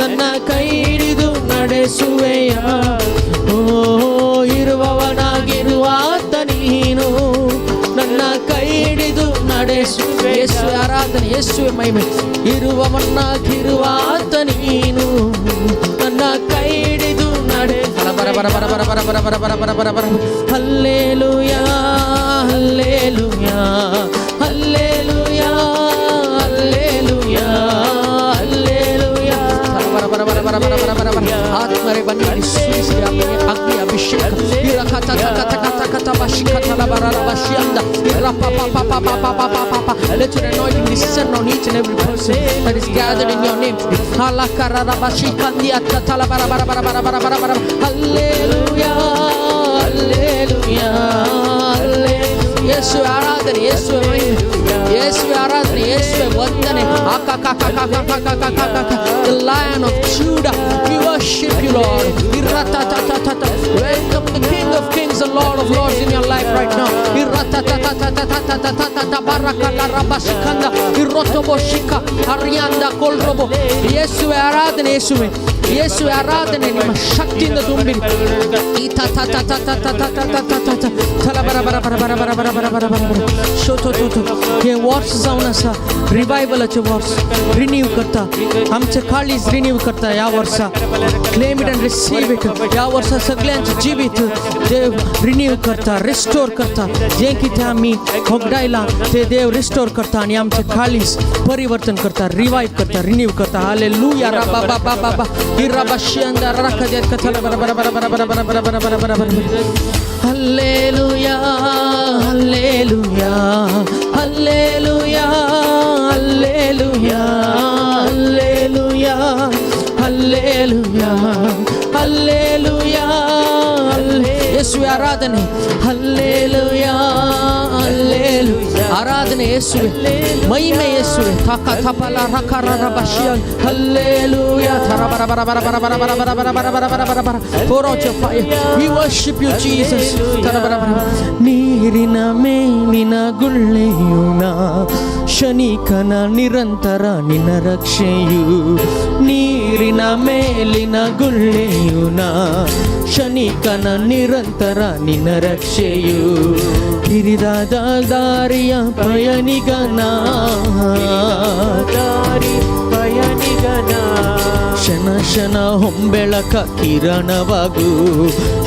ನನ್ನ ಕೈ ಹಿಡಿದು ನಡೆಸುವೆಯ. ಓ ಇರುವವನಾಗಿರುವಾತ ನೀನು, ನನ್ನ ಕೈ ಹಿಡಿದು ನಡೆಸುವೆ. ಯೇಸುವೆ ಆರಾಧನೆ, ಯೇಸುವೆ ಮಹಿಮೆ. ಇರುವವನಾಗಿರುವಾತ ನೀನು, ನನ್ನ ಕೈ ಹಿಡಿದು ನಡೆ. ಬರ ಬರ ಬರ ಬರ ಬರ ಬರ ಬರ ಬರ ಬರ ಬರ ಬರ. Hallelujah hallelujah hallelujah hallelujah hallelujah. ಬರ ಬರ ಬರ ಬರ ಬರ ಬರ ಬರ ಬರ. ಆತ್ಮರೇ ಬನ್ನಿ, ಅಗ್ನಿ ಅಭಿಷೇಕ. Let your anointing descend on each and every person that is gathered in your name. Hallelujah, hallelujah, hallelujah. Yesu ಆರಾಧನೆ, ಯೇಸು ಯೇಸು ಆರಾಧನೆ, ಯೇಸು ವಂದನೆ. The Lion of Judah, we worship you, Lord. Welcome the King of Kings and Lord of Lords in your life right now. ಯೇಸು ಆರಾಧನೆ, ಯೇಸುವೆ ಯೇಸು ಆರಾಧನೆ. ನಿಮ್ಮ ಶಕ್ತಿಯಿಂದ ತುಂಬಿರಿ. हे Wars जाऊन असा रिवायवलाचे वॉर्स रिन्यू करता, आमचे काळीज रिन्यू करता. या वर्षा claim it and receive it. या वर्षा सगळ्यांचे जीवित देव रिन्यू करता, रिस्टोर करता. जे की ते आम्ही होगडायला ते देव रिस्टोर करता आणि आमचे काळीज परिवर्तन करता, रिवाइव करता, रिन्यू करता. हालेलुया. रबा बाबा बाबा हिराबाशियंदा रखदेत कथला बरा बरा बरा बरा बरा बरा बरा बरा बरा बरा. Hallelujah hallelujah hallelujah hallelujah hallelujah hallelujah hallelujah. ಯೇಸುವೆ ಆರಾಧನೆ. Hallelujah hallelujah. ಆರಾಧನೆ ಯೇಸುವೆ, ಮಹಿಮೆ ಯೇಸುವೆ. ತಕ ತಪಲ ರಕರ ರಬಶಿಯ. ಹಲ್ಲೆಲೂಯಾ. ಥರ ಬರ ಬರ ಬರ ಬರ ಬರ ಬರ ಬರ ಬರ ಬರ ಬರ ಬರ ಬರ ಬರ. Pour out your fire. We worship you, Jesus. ಥರ ಬರ ಬರ. ನೀರಿನ ಮೇಲಿನ ಗುಳ್ಳೆಯುನ ಶನಿಕನ ನಿರಂತರ ನಿನ್ನ ರಕ್ಷೆಯು. ನೀರಿನ ಮೇಲಿನ ಗುಳ್ಳೆಯುನ ಶನಿಕನ ನಿರಂತರ ನಿನ್ನ ರಕ್ಷೆಯು. ಹಿರಿದಾದ ದಾರಿಯ ಪಯಣಿಗನ, ದಾರಿ ಪಯಣಿಗನ. ಶನ ಶನ ಹೊಂಬೆಳಕ ಕಿರಣವಾಗು,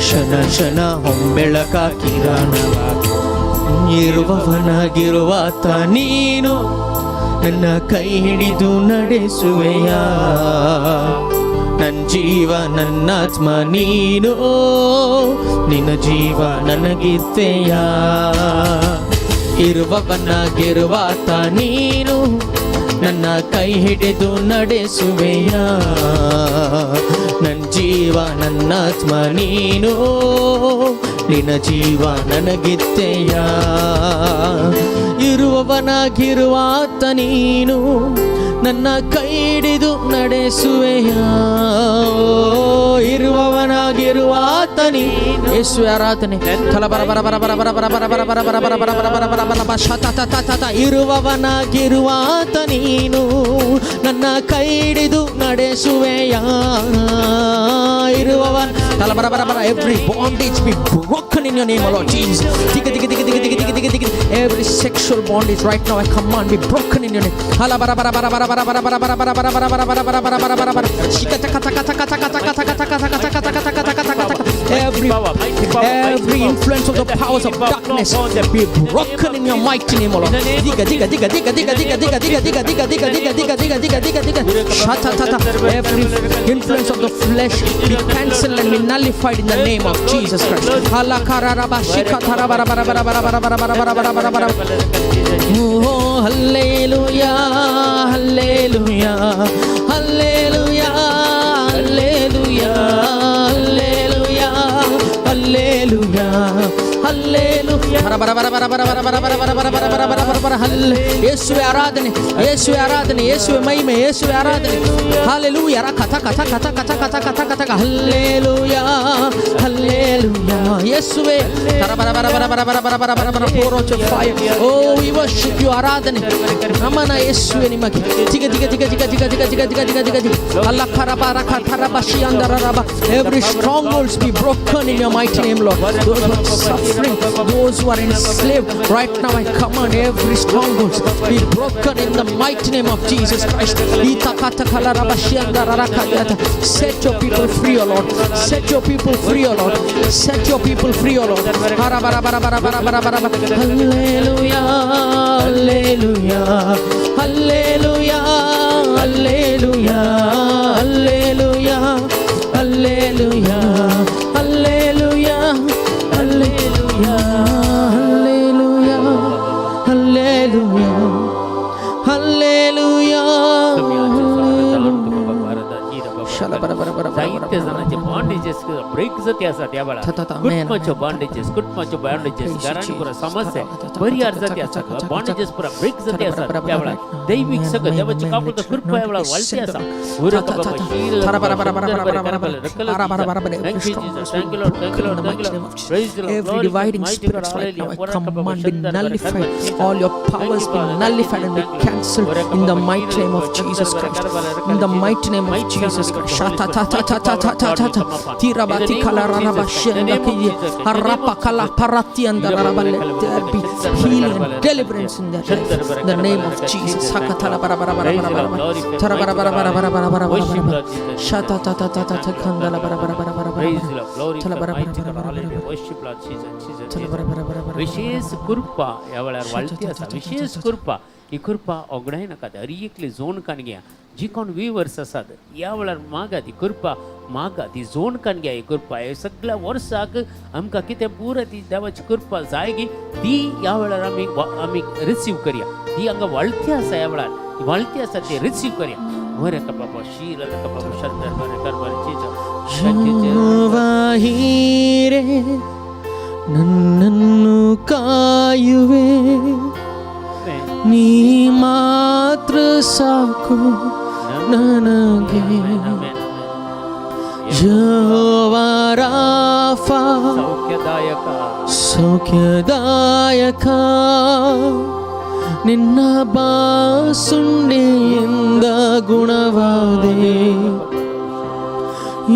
ಶನ ಶನ ಹೊಂಬೆಳಕ ಕಿರಣವಾಗು. ಇರುವವನಾಗಿರುವಾತ ನೀನು, ನನ್ನ ಕೈ ಹಿಡಿದು ನಡೆಸುವೆಯ. ನನ್ನ ಜೀವ ನನ್ನಾತ್ಮ ನೀನು, ನಿನ್ನ ಜೀವ ನನಗಿತ್ತೆಯ. ಇರುವವನಾಗಿರುವಾತ ನೀನು, ನನ್ನ ಕೈ ಹಿಡಿದು ನಡೆಸುವೆಯ. ನನ್ನ ಜೀವ ನನ್ನ ಆತ್ಮ ನೀನು, ನಿನ್ನ ಜೀವ ನನಗಿತ್ತೆಯ. ಇರುವವನಾಗಿರುವ ಆತ ನೀನು, ನನ್ನ ಕೈ ಹಿಡಿದು ನಡೆಸುವೆಯ. ಇರುವವನಾಗಿರುವ ಆತ ನೀನು. ಯೇಸುವೆ ಆರಾಧನೆ. ಇರುವವನಾಗಿರುವ ಆತ ನೀನು, ನನ್ನ ಕೈ ಹಿಡಿದು ನಡೆಸುವೆಯ. ಇರುವವನ every bondage be broken in your name, O Lord Jesus. Every sexual bondage right now I command be broken in your name. Every influence of the powers of darkness be broken in your mighty name, O Lord. Every influence of the flesh be cancelled and be nullified in the name of Jesus Christ. Oh, hallelujah, hallelujah, hallelujah, hallelujah, hallelujah, hallelujah. ಯೇಸುವೆ ಆರಾಧನೆ, ಯೇಸುವೆ ಆರಾಧನೆ, ಯೇಸುವೆ ಮಹಿಮೆ, ಯೇಸುವೆ ಆರಾಧನೆ. Hallelujah. ಕಥ ಕಥ ಕಥ ಕಥ ಕಥ ಕಥ ಕಥ ಹಲ್ಲೆಲೂಯಾ, ಹಲ್ಲೆಲೂಯಾ. ಯೇಸುವೆ Oh, we worship you. ಆರಾಧನೆ ನಮನ ಯೇಸುವೆ ನಿಮಗೆ. ಜಿಗ ಜಿಗ ಜಿಗ ಜಿಗ ಜಿಗ ಜಿಗ ಜಿಗ ಜಿಗ ಜಿಗ ಜಿಗ ಜಿಗ ಅಲ್ಲ ಖರಬಾರ ಖರಬಶಿ ಅಂದರರಬ. Every strongholds be broken in your mighty name, Lord. Those who are suffering, those who are enslaved, right now I command every strongholds be broken in the mighty name of Jesus Christ. Set your people free, O Lord. Set your people free, O Lord. Set your people free, O Lord. Hallelujah, hallelujah, hallelujah, hallelujah, hallelujah, hallelujah, hallelujah, hallelujah, hallelujah, hallelujah, साहित्य जनाचे bondages break जाते असतात या वेळा. कुटुंबाचे bondages, कुटुंबाचे bondages, घरांनी पुरा समस्या बरी जाते असतात. बॉन्डेजेस पुरा ब्रेक जाते असतात त्या वेळा. दैविक सगळं देवाची कापड कृपा या वेळा वाढते असा. Every dividing spirit right now I command be nullified. All your powers be nullified and be cancelled in the mighty name of Jesus Christ. In the mighty name of Jesus Christ. Shata ta ta ta ta ta ta ta. Tirabati kala raba shenda kiye. Harapa kala parati andaraballe. There be healing and deliverance in that life. In the name of Jesus. Hakatala bara bara bara bara bara. Tara bara bara bara bara bara bara bara. Shata ta ta ta ta ta kandala bara bara bara bara bara. Tala bara bara bara bara. विशेष कृपा या वेळार वाळती आसा. विशेष कृपा ही कृपा ओगडाय नाका. हर एकली जोण कान घ्या. जी कोण व्यूवर्स आसात या वेळार मागा ती कृपा, मागा ती जोण कान घ्या. ही कृपा हे सगळ्या वर्साक आमकां कितें पुरा ती देवाची कृपा जाय गी ती या वेळार आमी रिसीव करया. ती हांगा वाळती आसा. या वेळार वाळती आसा ती रिसीव करया. बरें का बाबा शीर का बाबा शंकर बरें कर बरें चीज ಜೀವವಾಹಿರೆ ನನ್ನನ್ನು ಕಾಯುವೆ ನೀ ಮಾತ್ರ ಸಾಕು ನನಗೆ. ಯೆಹೋವಾ ರಾಫಾ ಸೌಖ್ಯದಾಯಕ ನಿನ್ನ ಬಾಸುಂಡೆಯಿಂದ ಗುಣವಾದೆ.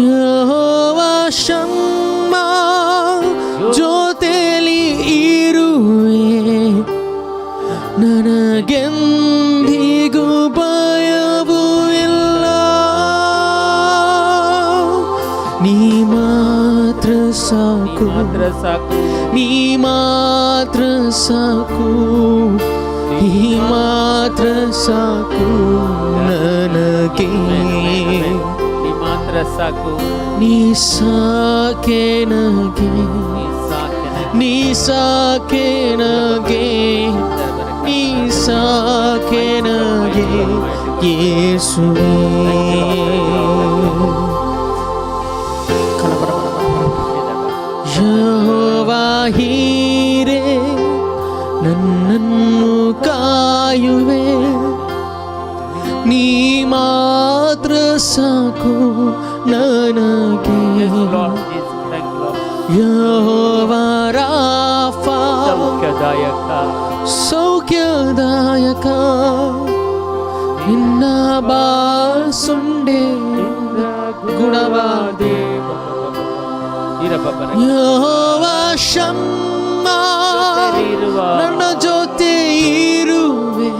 ಯೆಹೋವಾ ಶಮ್ಮಾ ಜೊತೆಲಿ ಇರುವೆ ನನಗೆಂದಿಗೂ ಭಯವೂ ಇಲ್ಲ. ನೀ ಮಾತ್ರ ಸಾಕು, ನೀ ಮಾತ್ರ ಸಾಕು, ನೀ ಮಾತ್ರ ಸಾಕು ನನಗೆ. ನೀ ಸಾಕೆ ನನಗೆ, ನೀ ಸಾಕೆ ನನಗೆ, ನೀ ಸಾಕೆ ನನಗೆ. ಯೇಸುವೇ. ಯೆಹೋವಾ ಹೀರೆ ನನ್ನನ್ನು ಕಾಯುವೆ, ನೀ ಮಾತ್ರ ಸಾಕು ನನಗೆ. ಯೆಹೋವಾ ರಾಫಾ ಸೌಖ್ಯದಾಯಕ, ನಿನ್ನ ಬಾಸುಂಡೆ ಗುಣವಾದೆ. ಯೆಹೋವಾ ಶಮ್ಮ ನನ್ನ ಜೊತೆ ಇರುವೆ,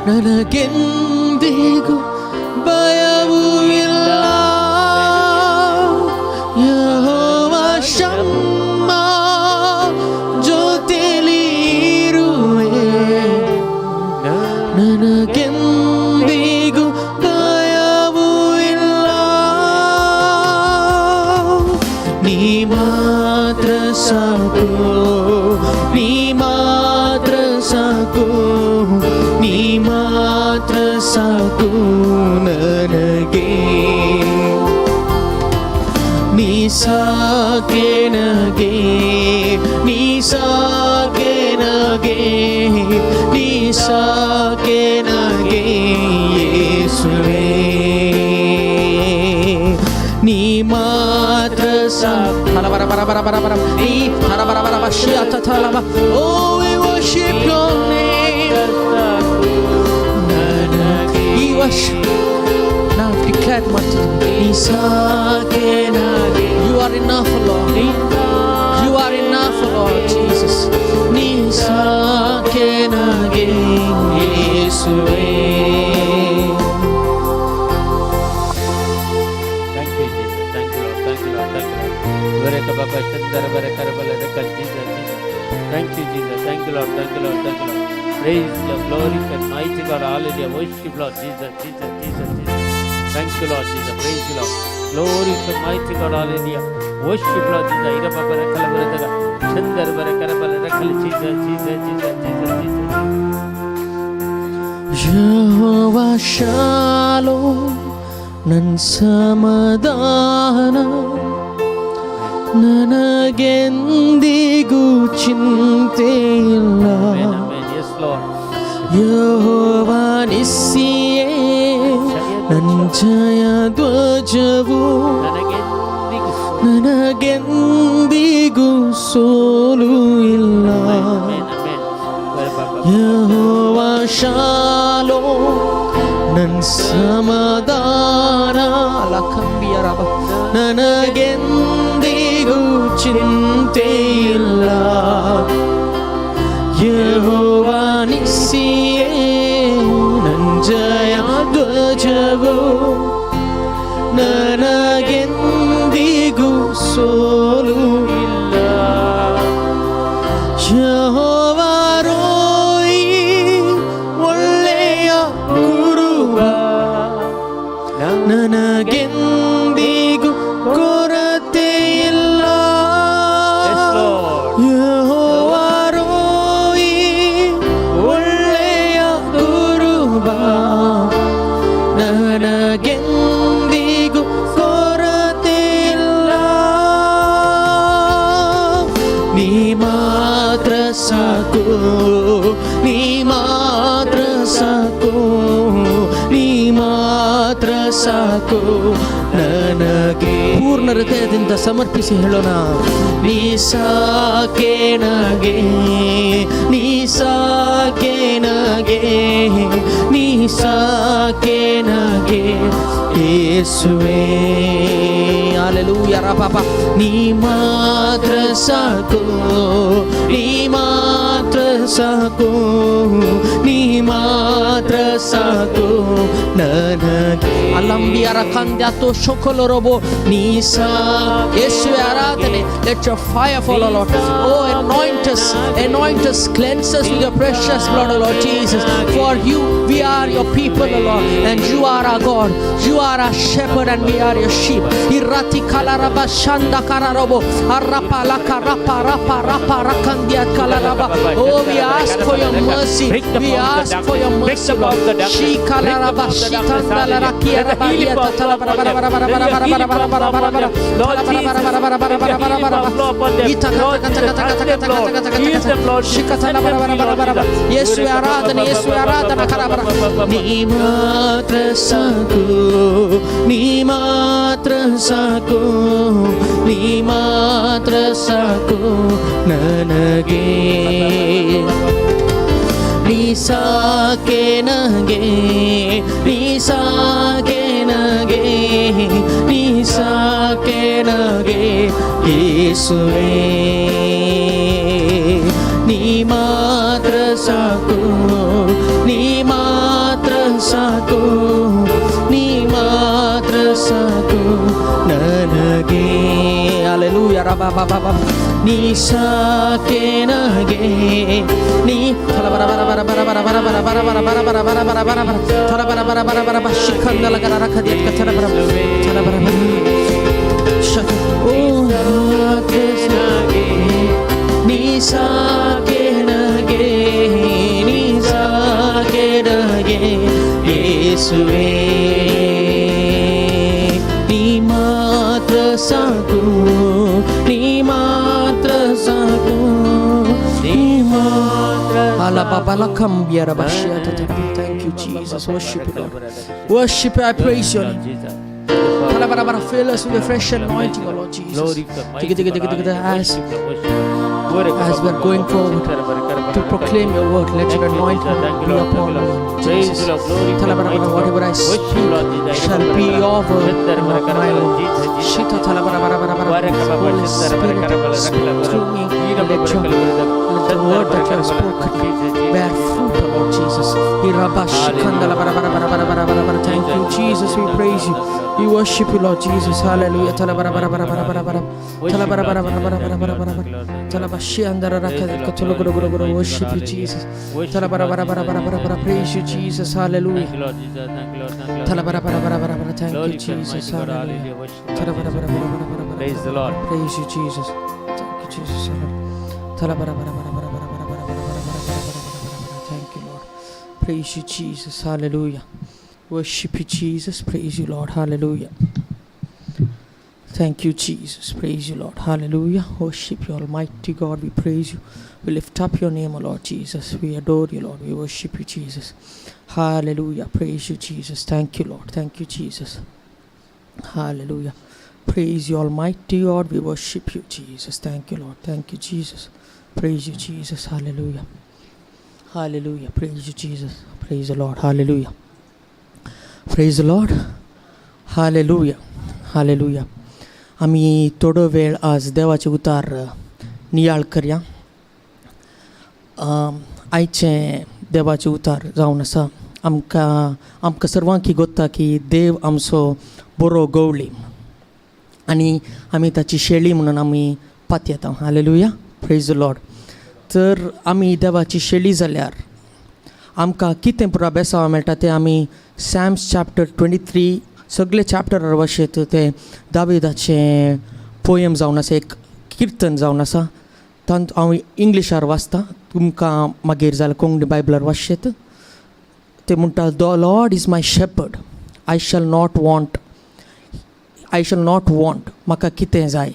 ನನಗೆಂದಿಗೂ ಭಯವೂ ಇಲ್ಲ. ಯೆಹೋವಾ ಶಮ್ಮ ಜೊತೆಲಿ ಇರುವೆ, ನನಗೆಂದಿಗೂ ಭಯವೂ ಇಲ್ಲ. ನೀ ಮಾತ್ರ ಸಾಕು, ನೀ ಮಾತ್ರ ಸಾಕು, ನೀ ಮಾತ್ರ ಸಾಕು ನನಗೆ. ನೀ ಸಾಕೆ ನನಗೆ, ನೀ ಸಾಕೆ ನನಗೆ, ನೀ ಸಾಕೆ ನನಗೆ ಯೇಸುವೇ. ನೀ ಮಾತ್ರ ಸಾಕು. ನೀ Oh, we worship your name. ಈ ವರ್ಷ ನಾವು ಡಿಕ್ಲೇರ್ ಮಾಡ್ತೀವಿ, ನೀ ಸಾಕೆ ನನಗೆ. You are enough, Lord. You are enough, Lord Jesus. ನೀ ಸಾಕೆ ನನಗೆ ಯೇಸುವೇ. Thank you, Jesus. Thank you, Lord. Thank you, Lord. Thank you, Lord. Praise the glory and mighty God. Hallelujah. Worship, Lord. Jesus. Thank you, Lord. Jesus. Praise you, Lord. Glory to mighty God. Hallelujah. Worship, Lord. Jesus. Ira baba rakala baradaga. Chandar barakara barakala. Jesus. Jehovah shalom ನನ್ನ ಸಮಾಧಾನ, ನನಗೆಂದಿಗೂ ಚಿಂತೆ ಇಲ್ಲ. ಯೆಹೋವಾ ನಿಸ್ಸಿಯೇ ನನ್ನ ಜಯ ಧ್ವಜವು, ನನಗೆಂದಿಗೂ ಸೋಲು ಇಲ್ಲ. ಯೆಹೋವಾ shalom ನನ್ನ ಸಮಾಧಾನ, ನನಗೆಂದಿಗೂ ಚಿಂತೆ ಇಲ್ಲ. ಯೆಹೋವಾ ನಿಸ್ಸಿಯೇ ನನ್ನ ಜಯ ಧ್ವಜವು, ನನಗೆಂದಿಗೂ ಸೋಲು ಇಲ್ಲ. ಯೆಹೋವಾ ರೋಯಿ ಒಳ್ಳೆಯ ಗುರುವ, ನನಗೆಂದಿಗೂ ಕೊರತೆ ಇಲ್ಲ. ಯೆಹೋವಾ ರೋಯಿ ಒಳ್ಳೆಯ ಗುರುವ, ನನಗೆಂದಿಗೂ ಕೊರತೆ ಇಲ್ಲ. ನೀ ಮಾತ್ರ ಸಾಕು, ನೀ ಮಾತ್ರ ಸಾಕು, ನೀ ಮಾತ್ರ ಸಾಕು ನನಗೆ. ಪೂರ್ಣ ಹೃದಯದಿಂದ ಸಮರ್ಪಿಸಿ ಹೇಳೋಣ, ನೀ ಸಾಕೆ ನನಗೆ, ನೀ ಸಾಕೆ ನನಗೆ, ನೀ ಸಾಕೆ ನನಗೆ ಯೇಸುವೇ. ಹಲ್ಲೆಲೂಯಾ ಪಾಪ. ನೀ ಮಾತ್ರ ಸಾಕು, ನೀ ಮಾತ್ರ ಸಾಕು, ನೀ ಮಾತ್ರ ಸಾಕು ನನಗೆ. alambia rakandya to shokolorobo nisa yeshuve aradhane let your fire fall, O Lord. Oh, anoint us, cleanse us with your precious blood, O Lord Jesus. For you, we are your people, O Lord, and you are our God. You are our shepherd and we are your sheep. Irati kalaraba shanda kararobo arapa laka rapa rapa rapa rakandia kalaraba. Oh, we ask for your mercy. We ask for your mercy, Lord. Shi kalaraba shitanda larakia rabalia tatala bara bara bara bara bara bara bara bara bara bara bara. Lord Jesus, Yesu aradhana karabara. Ni matra saku nanage ni sake nage Yesuve ni matra saku nanage. Hallelujah. Ni sake nage ni thala bara bara bara bara bara bara bara bara bara bara bara bara bara bara bara thala bara bara bara bara bara shikanda lagara rakha diya ka thala bara oh nage ni sake nage Yesuve ni matra saku ala babala kambiara bashia. Thank you, Jesus. Worship you, Lord. Worship you. I praise you. Fill us with a fresh anointing, O Lord Jesus. As we are going forward to proclaim your word, let your anointing be upon us, Jesus. Whatever I speak shall be your word, not my own. Holy Spirit, speak through me. Let the word that you have spoken bear fruit, O Lord Jesus. Thank you, Jesus. We praise you. We worship you, Lord Jesus. Hallelujah. Worship you, Jesus. Praise you, Jesus. Hallelujah. Thank you, Jesus. Hallelujah. Praise the Lord. Praise you, Jesus. Thank you, Jesus. Thank you, Lord. Praise you, Jesus. Hallelujah. Worship you, Jesus. Praise you, Lord. Hallelujah. Thank you, Jesus. Praise you, Lord. Hallelujah. Worship you, Almighty God. We praise you. We lift up your name, O Lord Jesus. We adore you, Lord. We worship you, Jesus. Hallelujah. Praise you, Jesus. Thank you, Lord. Thank you, Jesus. Hallelujah. Praise you, Almighty God. We worship you, Jesus. Thank you, Lord. Thank you, Jesus. Praise you, Jesus. Hallelujah. Hallelujah. Praise you, Jesus. Praise the Lord. Hallelujah. Praise the Lord. Hallelujah. Hallelujah. आम्ही थोडं वेळ आज देवाचे उतार नियाळ करया. आयचे देवाचे उतार जावन आसा. आमकां सर्वांकी गोत्ता की देव आमचो बरो गवळी आनी आमी ताची शेळी म्हणून आमी पातयेता. हालेलुया. Praise the Lord. तर आमी देवाची शेळी जाल्यार आमकां कितें पुरो अभ्यासाक मेळटा तें आमी सॅम्स चॅप्टर 23 सगळे चॅप्टरार वाचयत. ते दाविदाचें पोयम जावन आसा, एक किर्तन जावन आसा. तांत हांव इंग्लिशार वाचता, तुमकां मागीर जाल्यार कोंकणी बायबलार वाचयत. ते म्हणटा, the lord is my shepherd, I shall not want. म्हाका कितें जाय.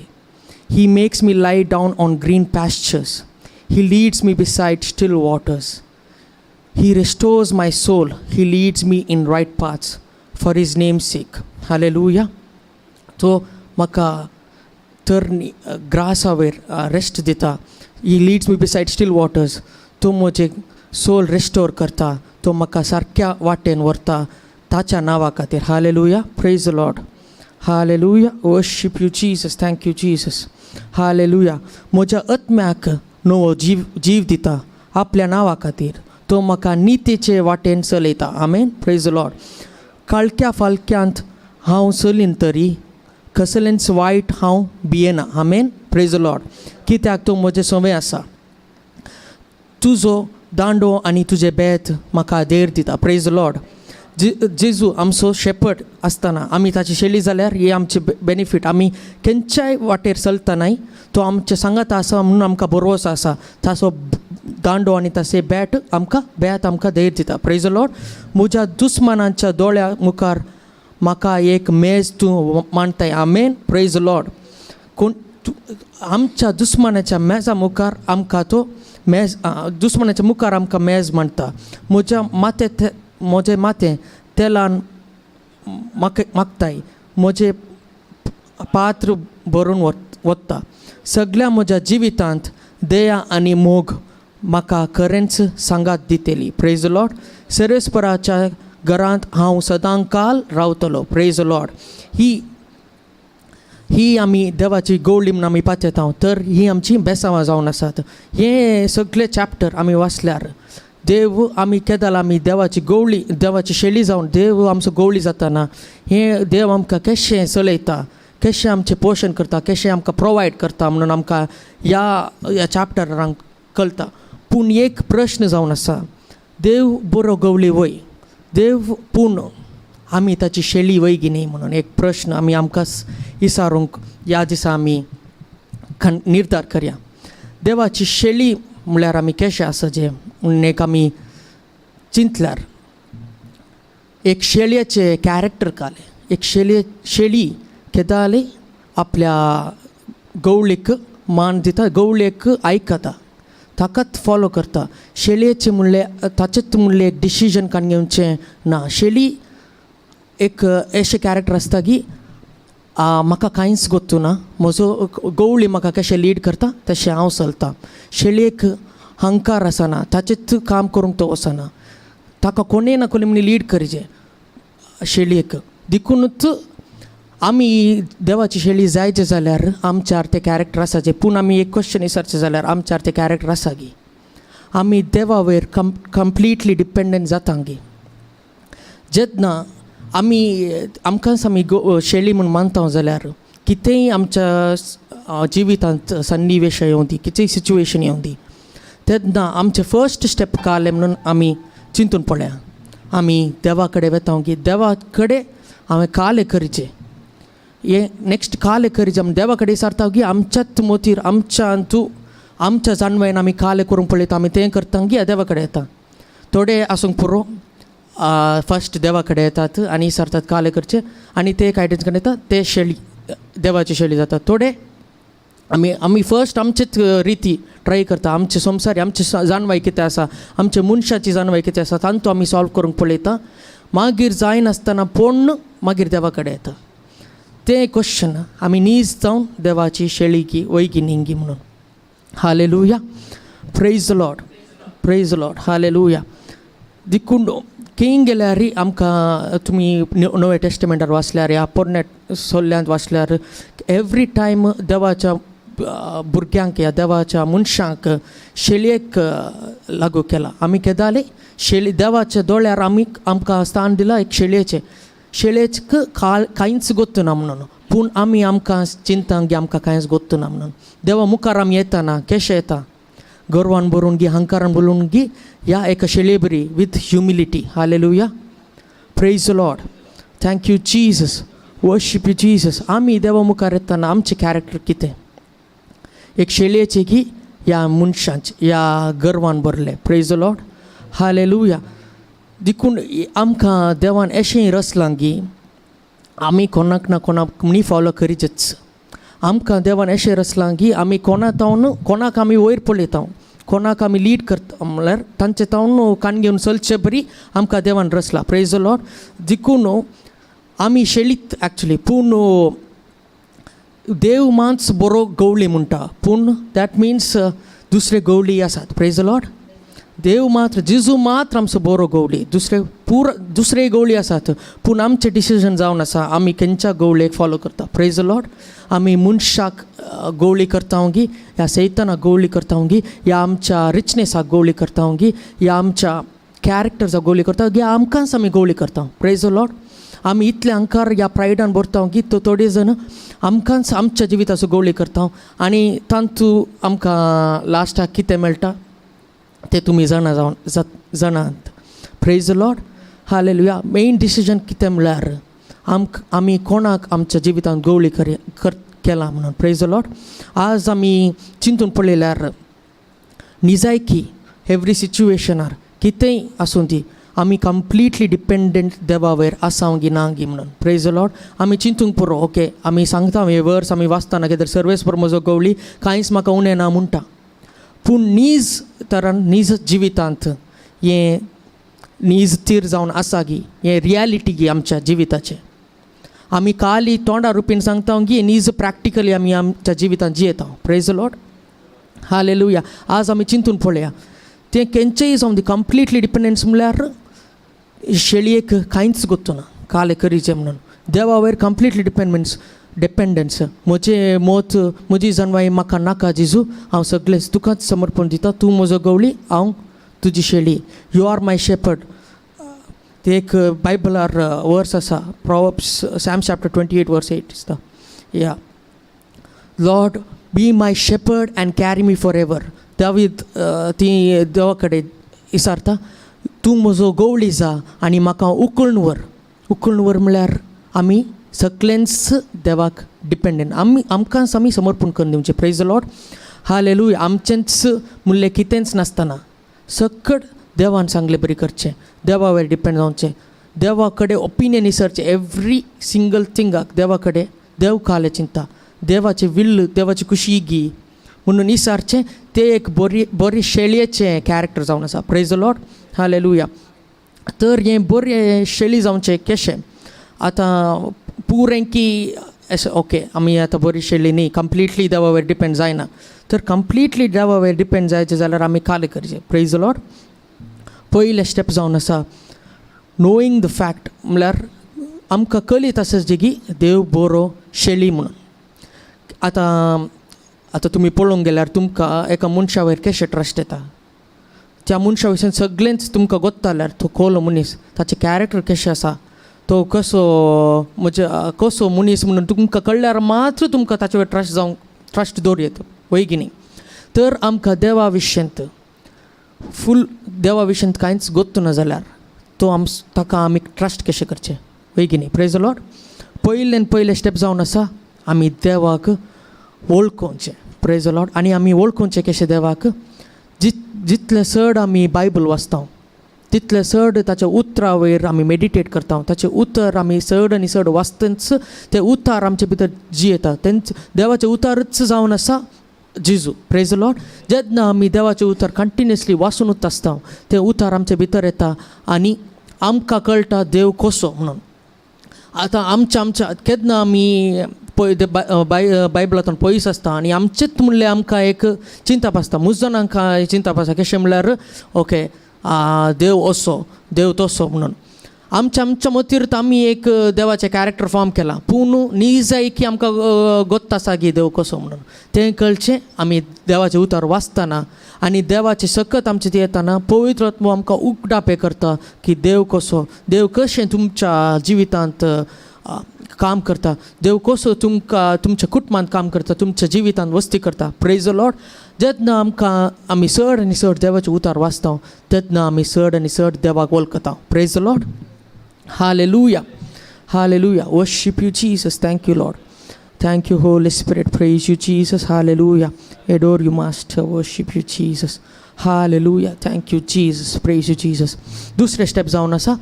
He makes me lie down on green pastures, he leads me beside still waters. He restores my soul. He leads me in right paths for His name's sake. Hallelujah. तो म्हाका तरणी ग्रासावेर rest दिता. He leads me beside still waters. तो म्हजें soul restore करता. तो म्हाका सारक्या वाटेन व्हरता ताच्या नांवा खातीर. Hallelujah. Praise the Lord. Hallelujah. Worship you, Jesus. Thank you, Jesus. Hallelujah. म्हज्या आत्म्याक नवो जीव दिता आपल्या नांवा खातीर. तो म्हाका नितीचे वाटेन चलयता. आमेन. Praise the lord. काळक्या फालक्यांत हांव चलीन तरी कसलेंच वायट हांव भियेना. आमेन. Praise the Lord. कित्याक तो म्हजे सवय आसा. तुजो दांडो आनी तुजें बेत म्हाका देर दिता. Praise the Lord. जेजू आमचो शेपर्ड आसतना आमी ताची शेली जाल्यार हे आमचे बेनिफीट. आमी खंयच्याय वाटेर चलतनाय तो आमचे सांगात आसा म्हणून आमकां भरवोसो आसा. ताचो दांडो आनी ताचे बेत आमकां देर दिता. Praise the lord. म्हज्या दुस्मानांच्या दोळ्या मुखार म्हाका एक मेज तूं मांडताय. आमेन. Praise the lord. कोण आमच्या दुस्मानाच्या मेजा मुखार आमकां तो मेज दुस्मानाच्या मुखार आमकां मेज मांडटा. म्हजें माथें तेलान मागताय. म्हजें पात्र भरून वता. सगळ्या म्हज्या जिवितांत दया आनी मोग म्हाका खरेंच सांगात दितेली. Praise the lord. सर्वेस्पराच्या घरांत हांव सदां काल रावतलो. Praise the Lord. ही आमी देवाची गवळी म्हणून आमी पातयता. तर ही आमची बेसांवां जावन आसात. हे सगळे चॅप्टर आमी वाचल्यार देव आमी केदाल आमी देवाची शेली जावन देव आमचो गवळी जाताना हे देव आमकां कशें चलयता, कशें आमचें पोशण करता, कशें आमकां प्रोवायड करता म्हणून आमकां ह्या चॅप्टरांक कळटा. पूण एक प्रश्न जावन आसा. देव बरो गवळी वय. देव पूण आमी ताची शेळी वय गी न्ही म्हणून एक प्रश्न आमी आमकां विचारूंक ह्या दिसा आमी निर्धार करया. देवाची शेळी म्हळ्यार आमी कशें आसा जे म्हणून एक आमी चिंतल्यार एक शेळयेचे कॅरेक्टर काले. एक शेळी केदाली आपल्या गवळीक मान दिता, गवळेक आयकता, ताकाच फॉलो करता. शेळयेचे म्हणलें ताचेच म्हणलें एक डिसिजन काडून घेवचें ना. शेळी एक अशें कॅरेक्टर आसता की म्हाका कांयच गोत्तू ना, म्हजो गवळी म्हाका कशें लीड करता तशें हांव चलतां. शेळयेक हंकार आसना, ताचेच काम करूंक तो वचना, ताका कोणें ना कोणें म्हणून लीड करचें शेळयेक. देखूनच आमी देवाची शेळी जायचे जाल्यार आमच्यार ते कॅरेक्टर आसाचे. पूण आमी एक क्वेश्चन विचारचें जाल्यार आमच्यार ते कॅरेक्टर आसा गी. आमी देवा वयर कंप्लिटली डिपेंडंट जाता गी. जेन्ना आमकांच आमी शेळी म्हूण मानता जाल्यार कितेंय आमच्या जिवितांत सन्निवेश येवं दी, कितेंय सिच्युएशन येवं दी, तेन्ना आमचें फर्स्ट स्टेप कालें म्हणून आमी चिंतून पळया. आमी देवा कडेन वता की देवा कडेन हांवें कालें करचें. हे नेक्स्ट कालें करचें आमी देवा कडेन विचारता की आमच्याच मोतीर आमच्या जाणवेन आमी कालें करूंक पळयता. आमी तें करता की देवा कडेन येता. थोडे आसूंक पुरो फस्ट देवा कडेन येतात आनी विचारतात कालें करचें आनी ते गायडन्स कडेन येतात, ते शेळी देवाची शेळी जातात. थोडे आमी फर्स्ट आमचेच रिती ट्राय करता. आमचे संवसारी आमचे जाणवाय कितें आसा, आमचे मनशाची जाणवाय कितें आसा तांतू आमी सॉल्व करूंक पळयता. मागीर जायनासतना पोण्ण मागीर देवा कडेन येता. तें क्वेश्चन आमी नीज जावन देवाची शेळी की वयगी निंगी म्हणून. Hallelujah. Praise the lord. Praise the Lord. Hallelujah. देखून खंय गेल्यार आमकां तुमी नवे टेस्टमेंटार वाचल्यार ह्या पोरण्या सोल्ल्यांत वाचल्यार एवरी टायम देवाच्या भुरग्यांक या देवाच्या मनशांक शेळयेक लागू केला. आमी केदाले शेळी देवाच्या दोळ्यार आमकां स्थान दिलां एक शेळयेक कांयच गोत्तू ना म्हणून. पूण आमकां चिंता की आमकां कांयच गोत्तू ना म्हणून. देवा मुखार आमी येताना कशें येता, गर्वान भरून गी, हंकारान भरून गी, ह्या एका शेळये बरी with humility. Hallelujah. Praise the lord. Thank you Jesus. Worship you Jesus. आमी देवा मुखार येताना आमचें कॅरेक्टर कितें, एक शेळयेचें की ह्या मनशांचें ह्या गर्वान भरलें. Praise the Lord. हालेलुया. देखून आमकां देवान अशेंय रचलां की आमी कोणाक ना कोणाक मनी फॉलो करीचेच. आमकां देवान अशें रचलां की आमी कोणाक आमी वयर पळयता, कोणाक आमी लीड करता म्हळ्यार तांचे तावन कान घेवन चलचे बरी आमकां देवान रचला. Praise the Lord. देखून आमी शेळीत एक्चुली, पूण देव मात बरो गवळी म्हणटा, पूण दॅट मिन्स दुसरे गवळी आसात. Praise the Lord. देव मात्र जेजू मात्र आमचो बरो गवळी, दुसरे गवळी आसात, पूण आमचें डिसिजन जावन आसा आमी खंयच्या गवळेक फॉलो करता. Praise the Lord. आमी मनशाक गवळी करता गी, ह्या सैतानाक गवळी करता गी, ह्या आमच्या रिचनेसाक गवळी करता गी, ह्या आमच्या कॅरेक्टर जावं गवळी करता गे आमकांच आमी गवळी करता. Praise the Lord. आमी इतले अहंकार ह्या प्रायडान भरता की तो थोडे जण आमकांच आमच्या जिविताचो गवळी करता आनी तांतू आमकां लास्टाक कितें मेळटा ते तुमी जाणात. Praise the Lord. Hallelujah. Main decision कितें म्हळ्यार आमी कोणाक आमच्या जिवितांत गवळी केला म्हणून. Praise the Lord. आज आमी चिंतून पळयल्यार निजायकी एवरी सिच्युएशनार कितेंय आसूं दी आमी कंप्लिटली डिपेंडंट देवा वयर आसां गी ना गी म्हणून. Praise the Lord. आमी चिंतूंक पुरो ओके आमी सांगता हे वर्स आमी वाचतना कितें सर्वेस पर म्हजो गवळी कांयच म्हाका उणें ना म्हणटा. पूण नीज तरान नीज जिवितांत हें नीज तीर जावन आसा गी हें रियलिटी गी आमच्या जिविताचें. आमी खाली तोंडा रुपीन सांगता की नीज प्रॅक्टिकली आमी आमच्या जिवितांत जियेता. Praise the Lord. हालेलुया. आज आमी चिंतून पळया तें खंयचेय जावन दी कंप्लिटली डिपेंडन्स म्हळ्यार शेळयेक कांयच गोत्तुना काले करीचें म्हणून. देवा वयर कंप्लिटली डिपेंडन्स म्हजें मोत म्हजी जनवाई म्हाका नाका जेजू हांव सगळेंच तुकाच समर्पण दिता. तूं म्हजो गवळी हांव तुजी शेळी. You are my shepherd. ते एक बायबलार वर्स आसा प्रॉवर्ब्स सॅम चॅप्टर 28 वर्स 8 दिसता. या Lord be my shepherd and carry me for ever. दावीद ती देवा कडेन विचारता तूं म्हजो गवळी जा आनी म्हाका उखलून व्हर म्हळ्यार आमी सगळेंच देवाक डिपेंडंट आमकांच आमी समर्पण करून दिवचें. Praise the Lord. हालेलुया. आमचेंच म्हणलें कितेंच नासतना सकट देवान सांगलें बरी करचें देवा वयर डिपेंड जावचें देवा कडेन ओपिनियन विसरचें एवरी सिंगल थिंगाक देवा कडेन देव खाले चिंता देवाचें विल्ल देवाची खुशी गी म्हणून विचारचें. तें एक बरी शेळयेचें कॅरेक्टर जावन आसा. Praise the Lord. हालेलुया. तर हें बरें शेळी जावचें कशें आतां पुरें की ओके आमी आतां बरी शेळी न्ही कंप्लिटली देवा वयर डिपेंड जायना. तर कंप्लिटली देवा वयर डिपेंड जायचें जाल्यार आमी काले करचें. Praise the Lord. पयलें स्टेप जावन आसा नोईंग द फॅक्ट म्हळ्यार आमकां कळीत आसा जी की देव बरो शेळी म्हणून. आतां तुमी पळोवंक गेल्यार तुमकां एका मनशा वयर कशें ट्रस्ट येता. त्या मनशा विशीं सगळेंच तुमकां गोत्ता जाल्यार तो कोलो मनीस ताचें कॅरेक्टर कशें आसा तो कसो मनीस म्हणून तुमकां कळल्यार मात्र तुमकां ताचे वयर ट्रस्ट दवरयत वय की न्ही. तर आमकां देवा विशयंत फूल देवा विशयंत कांयच गोत्तू ना जाल्यार ताका आमी ट्रस्ट कशें करचें वय की न्ही. Praise the Lord. पयलें स्टेप जावन आसा आमी देवाक वळखोवचें. Praise the Lord. आनी आमी वळखोवचें कशें देवाक जितले चड आमी बायबल वाचता तितले चड ताच्या उतरा वयर आमी मेडिटेट करता ताचें उतर आमी चड आनी चड वाचतच ते उतार आमचे भितर जियेता. देवाचें उतारच जावन आसा जेजू. Praise the Lord. जेन्ना आमी देवाचें उतर कंटिन्युअसली वाचूनच आसता ते उतार आमचे भितर येता आनी आमकां कळटा देव कसो म्हणून. आतां आमच्या केन्ना आमी बायबलांतून पयस आसता आनी आमचेच म्हणलें आमकां एक चिंता आसता. मुज जाणांक चिंता आसता कशें म्हळ्यार ओके देव असो देव तसो म्हणून आमच्या मतीर आमी एक देवाचें कॅरेक्टर फॉर्म केलां पूण निजाय की आमकां गोत्ता आसा की देव कसो म्हणून. तें कळचें आमी देवाचें उतार वाचतना आनी देवाचें सकत आमचें ते येताना पवित्र आत्मो आमकां उगडाप करता की देव कसो देव कशें तुमच्या जिवितांत काम करता देव कसो तुमच्या कुटुंबांत काम करता तुमच्या जिवितांत वस्ती करता. Praise the Lord. जेन्ना आमी चड आनी चड देवाचें उतार वाचता तेन्ना आमी चड आनी चड देवाक वळखता. Praise the Lord. Hallelujah. Hallelujah. Worship you, Jesus. Thank you, Lord. Thank you, Holy Spirit. Praise you, Jesus. Hallelujah. Adore you, Master. Worship you, Jesus. Hallelujah. Thank you, Jesus. Praise you, Jesus. दुसरे step जावन आसा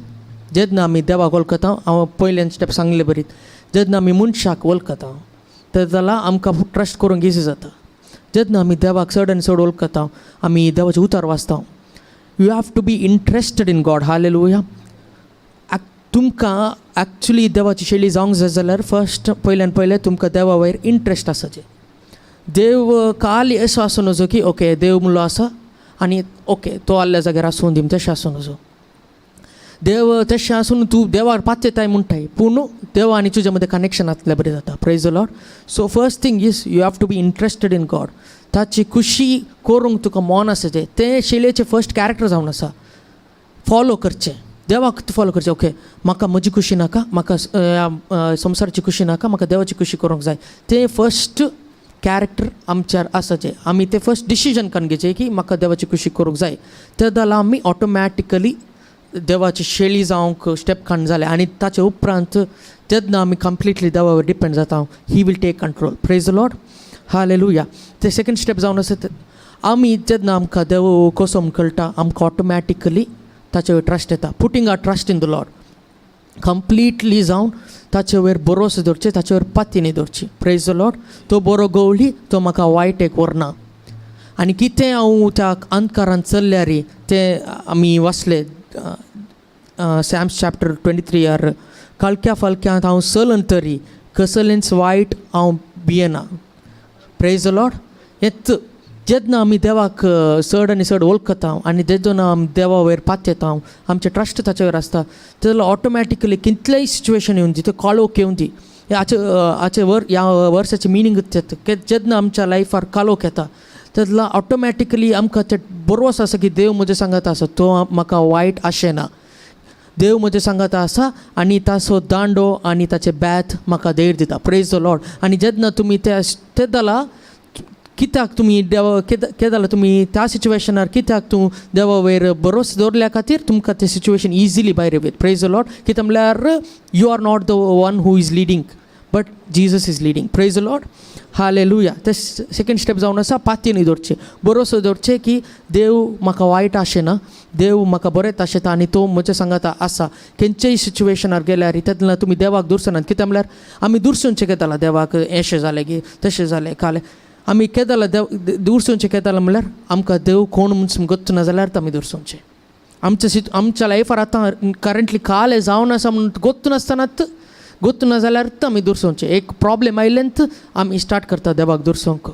जेन्ना आमी देवाक वळखता हांव पयलें step सांगलें बरीत जेन्ना आमी मनशाक वळखता तर जाल्यार आमकां ट्रस्ट करूंक इजी जाता. जेन्ना आमी देवाक चड आनी चड वळखता आमी देवाचे उतार वाचता. You have to be interested in God. Hallelujah. तुमकां एक्चुली देवाची शेळी जावंक जाय जाल्यार फर्स्ट पयलें तुमकां देवा वयर इंट्रस्ट आसाचें. देव खाली असो आसूं नजो की ओके देव म्हणलो आसा आनी ओके तो आल्ल्या जाग्यार आसूं दी तशें आसूं नजो. देव तशें आसून तूं देवार पातयताय म्हणटाय पूण देवा आनी तुज्या मदें कनेक्शन आसल्यार बरें जाता. Praise the Lord. So first thing is you have to be interested in God. ताची खुशी करूंक तुका मोन आसाचें तें शेळयेचें फर्स्ट कॅरेक्टर जावन आसा. फॉलो करचें, देवाक फॉलो करचें. ओके, म्हाका म्हजी खुशी नाका, म्हाका संवसाराची खुशी नाका, म्हाका देवाची खुशी करूंक जाय. तें फस्ट कॅरेक्टर आमच्यार आसाचें. आमी तें फस्ट डिसिजन करून घेवचें की म्हाका देवाची खुशी करूंक जाय. ते जाल्यार आमी ऑटोमॅटिकली देवाची शेळी जावंक स्टेप काडून जालें. आनी ताचे उपरांत जेन्ना आमी कंप्लिटली देवा वयर डिपेंड जाता, he will take control. Praise the Lord, hallelujah. ते सेकंड स्टेप जावन आसा आमी जेन्ना आमकां देव कसो म्हूण कळटा, आमकां ऑटोमॅटिकली ताचे वयर ट्रस्ट येता. Putting our trust in the Lord, completely जावन ताचे वयर भरोसो दवरचें, ताचे वयर पातीनी दवरची. Praise the Lord. तो बरो गवळी, तो म्हाका वायट एक व्हरना. आनी कितें हांव त्या अंधकारान चल्ल्यार तें आमी वाचले सॅम्स चॅप्टर 23 कळक्या फलक्यांत हांव चलन तरी कसलेंच वायट हांव भियेना. Praise the lord. हेच जेन्ना आमी देवाक चड आनी चड वळखता आनी जेन्ना आमी देवा वयर पातयता, आमचें ट्रस्ट ताचे वयर आसता, तेन्ना ऑटोमॅटिकली कितलेय सिच्युएशन येवन दी, ते काळोख येवन दी, ह्या वर्साची मिनींग जेन्ना आमच्या लायफार काळोख येता तेन्ना ऑटोमॅटिकली आमकां ते बरोस आसा की देव म्हजे सांगात आसा, तो म्हाका वायट आशेना. देव म्हजे सांगात आसा आनी ताचो दांडो आनी ताचे बॅथ म्हाका धैर्य दिता. Praise the Lord. आनी जेन्ना तुमी ते जाल्यार कित्याक तुमी देवा जाल्यार तुमी त्या सिच्युएशनार कित्याक तूं देवा वयर भरोस दवरल्या खातीर तुमकां तें सिच्युएशन इजिली भायर येत. Praise the Lord. कित्याक म्हळ्यार you are not the one who is leading, but Jesus is leading. Praise the Lord, hallelujah. ते सेकंड स्टेप जावन आसा पातयेनी दवरचें, भरोसो दवरचें की देव म्हाका वायट आशेना, देव म्हाका बरेंच आशेता आनी तो म्हज्या सांगाता आसा. खंयच्याय सिच्युएशनार गेल्यार तेन्ना तुमी देवाक दुरसनात. कित्याक म्हळ्यार आमी दुरसूनचें घेताला देवाक, अशें जालें की तशें जालें कालें, आमी केदाला देव दुरसूनचें केदाला म्हळ्यार आमकां देव कोण म्हणून गोत्त ना जाल्यार आमी दुरसूनचें. आमच्या लायफार आतां करंटली कालें जावन आसा म्हणून गोत्त नासतनात, गोत्त ना जाल्यार आमी दुरसूनचें. एक प्रॉब्लेम आयलेंत आमी स्टार्ट करता देवाक दुरसूंक.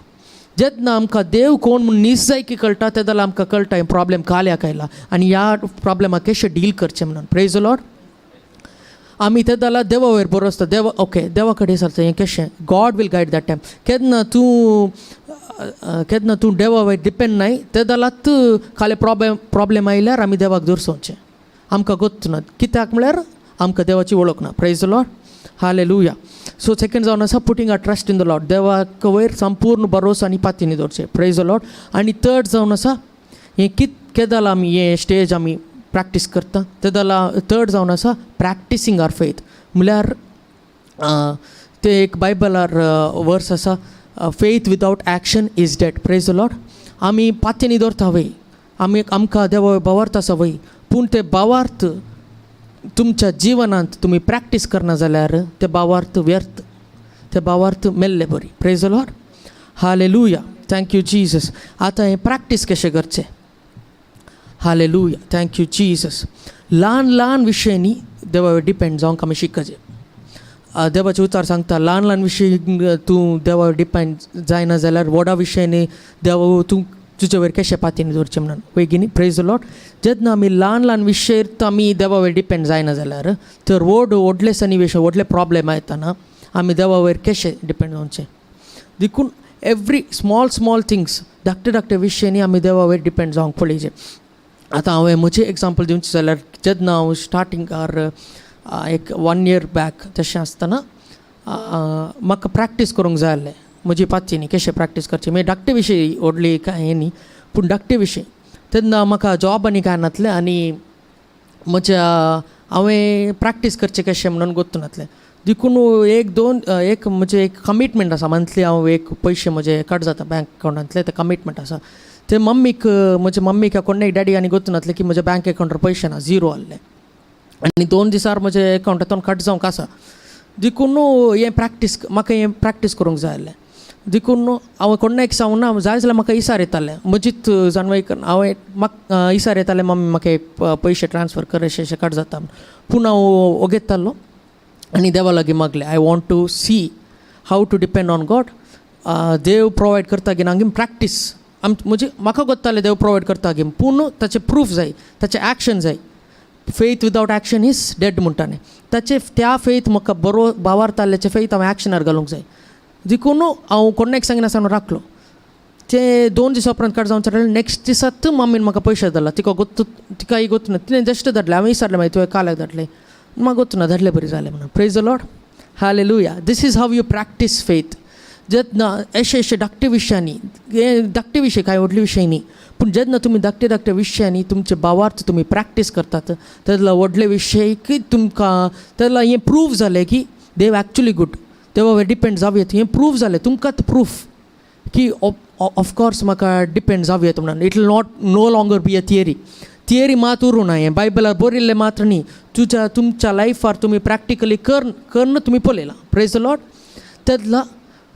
जेन्ना आमकां देव कोण म्हणून निश्चयकी कळटा ते जाल्यार आमकां कळटा हें प्रॉब्लेम काल्याक आयला आनी ह्या प्रॉब्लेमाक कशें डील करचें म्हणून. Praise the Lord. आमी ते जाल्यार देवा वयर बरोसता. देवा ओके, देवा कडेन सरता हें कशें, God will guide that time. केन्ना तूं देवा वयर डिपेंड नाय ते जाल्यार खाली प्रॉब्लेम आयल्यार आमी देवाक दुरसोवचें. आमकां गोत्त ना, कित्याक म्हळ्यार आमकां देवाची वळख ना. Praise the Lord, hallelujah. So second जावन आसा putting our trust in the Lord, देवाक वयर संपूर्ण भरोसो आनी पातीनी दवरचें. Praise the Lord. आनी थर्ड जावन आसा हें केदाला आमी हें स्टेज आमी प्रॅक्टीस करता ते जाल्यार थर्ड जावन आसा प्रॅक्टिसींग आर फेथ. म्हळ्यार ते एक बायबलार वर्स आसा, faith without action is dead. Praise the Lord. आमी पातयेनी दवरता वय, आमकां देवा भावार्थ आसा वय, पूण ते भावार्थ तुमच्या जिवनांत तुमी प्रॅक्टीस करना जाल्यार ते भावार्थ व्यर्थ, ते भावार्थ मेल्ले बरी. Praise the Lord, hallelujah. Thank you Jesus. आतां हें प्रॅक्टीस कशें करचें. Hallelujah, thank you Jesus. ल्हान ल्हान विशयांनी देवा डिपेंड जावंक आमी शिकचें. देवाचे उतार सांगता ल्हान ल्हान विशय तूं देवा डिपेंड जायना जाल्यार व्हडा विशयांनी देवा तूं तुजे वयर कशें पातयेनी दवरचें म्हणून बेगिनी. Praise the Lord. जेन्ना आमी ल्हान ल्हान विशय आमी देवा वयर डिपेंड जायना जाल्यार तर व्हडले सन्निवेश व्हडले प्रॉब्लेम येताना आमी देवा वयर कशें डिपेंड जावचें. देखून एवरी स्मॉल थिंग्स धाकटे विशयांनी आमी देवा वयर डिपेंड जावंक पडलेचें. आतां हांवें म्हजें एग्जांपल दिवचें जाल्यार जेन्ना हांव स्टार्टिंगार एक 1 year बॅक तशें आसतना म्हाका प्रॅक्टीस करूंक जाय आसलें म्हजी पातयेनी कशें प्रॅक्टीस करचें. मागीर धाकटे विशय व्हडली कांय हें न्ही पूण धाकटे विशय. तेन्ना म्हाका जॉब आनी कांय नासलें आनी हांवें प्रॅक्टीस करचें कशें म्हणून गोत्तू नासलें. देखून म्हजें एक कमिटमेंट आसा मंथली. हांव एक पयशे म्हजे कट जाता बँक अकावंटांतले, ते कमिटमेंट आसा. ते म्हज्या मम्मीक कोणे डॅडी आनी गोत्तू नासलें की म्हज्या बँक अकावंटार पयशे ना, 0 आहले आनी 2 दिसार म्हजे अकावंटांतून कट जावंक आसा. देखून म्हाका हें प्रॅक्टीस करूंक जाय आसलें. देखून हांवें कोणाक सांगूंक ना. जाय जाल्यार म्हाका इसार येतालें म्हजीच जानवायक म्हाका इसार येतालें मम्मी म्हाका पयशे ट्रान्सफर कर अशें कट जाता. पूण हांव ओगेतालो आनी देवा लागीं मागलें I want to see how to depend on God. देव प्रोवायड करता गी हांवें प्रॅक्टीस म्हाका कोत्तालें देव प्रोवायड करता गी, पूण ताचें प्रूफ जाय, ताचें एक्शन जाय. Faith without action is dead म्हणटालें. त्या फेथ म्हाका बरो भावार्थ आसल्याचें फेथ हांवें एक्शनार घालूंक जाय. देखून हांव कोणाक सांगिनासतना राखलो. ते 2 दीस उपरांत कार्ड जावन चडलें नेक्स्ट दिसात मम्मीन म्हाका पयशे धाडला तिका गोतू ना तिणें जस्ट धाडलें हांवें विचारलें मागीर तुवें काल्याक धाडलें म्हाका गोतू ना धाडलें बरें जालें म्हणून praise the Lord hallelujah this is how you practice faith जेन्ना अशे धाकटे विशयांनी हे धाकटे विशय कांय व्हडले विशय न्ही पूण जेन्ना तुमी धाकटे विशयांनी तुमचे भावार्थ तुमी प्रॅक्टीस करतात तेन्ना व्हडले विशय की तुमकां तेन्ना हें प्रूव जालें की देव एक्चुली गूड देवा डिपेंड जावं हें प्रूव जालें तुमकांच प्रूफ की ऑफकोर्स म्हाका डिपेंड जावं येता म्हणून it will not know longer be a theory मात उरूं ना हें बायबलार बरयल्लें मात्र न्ही तुमच्या लायफार तुमी प्रॅक्टिकली करन तुमी पळयलां प्रेज द लॉर्ड तेन्ना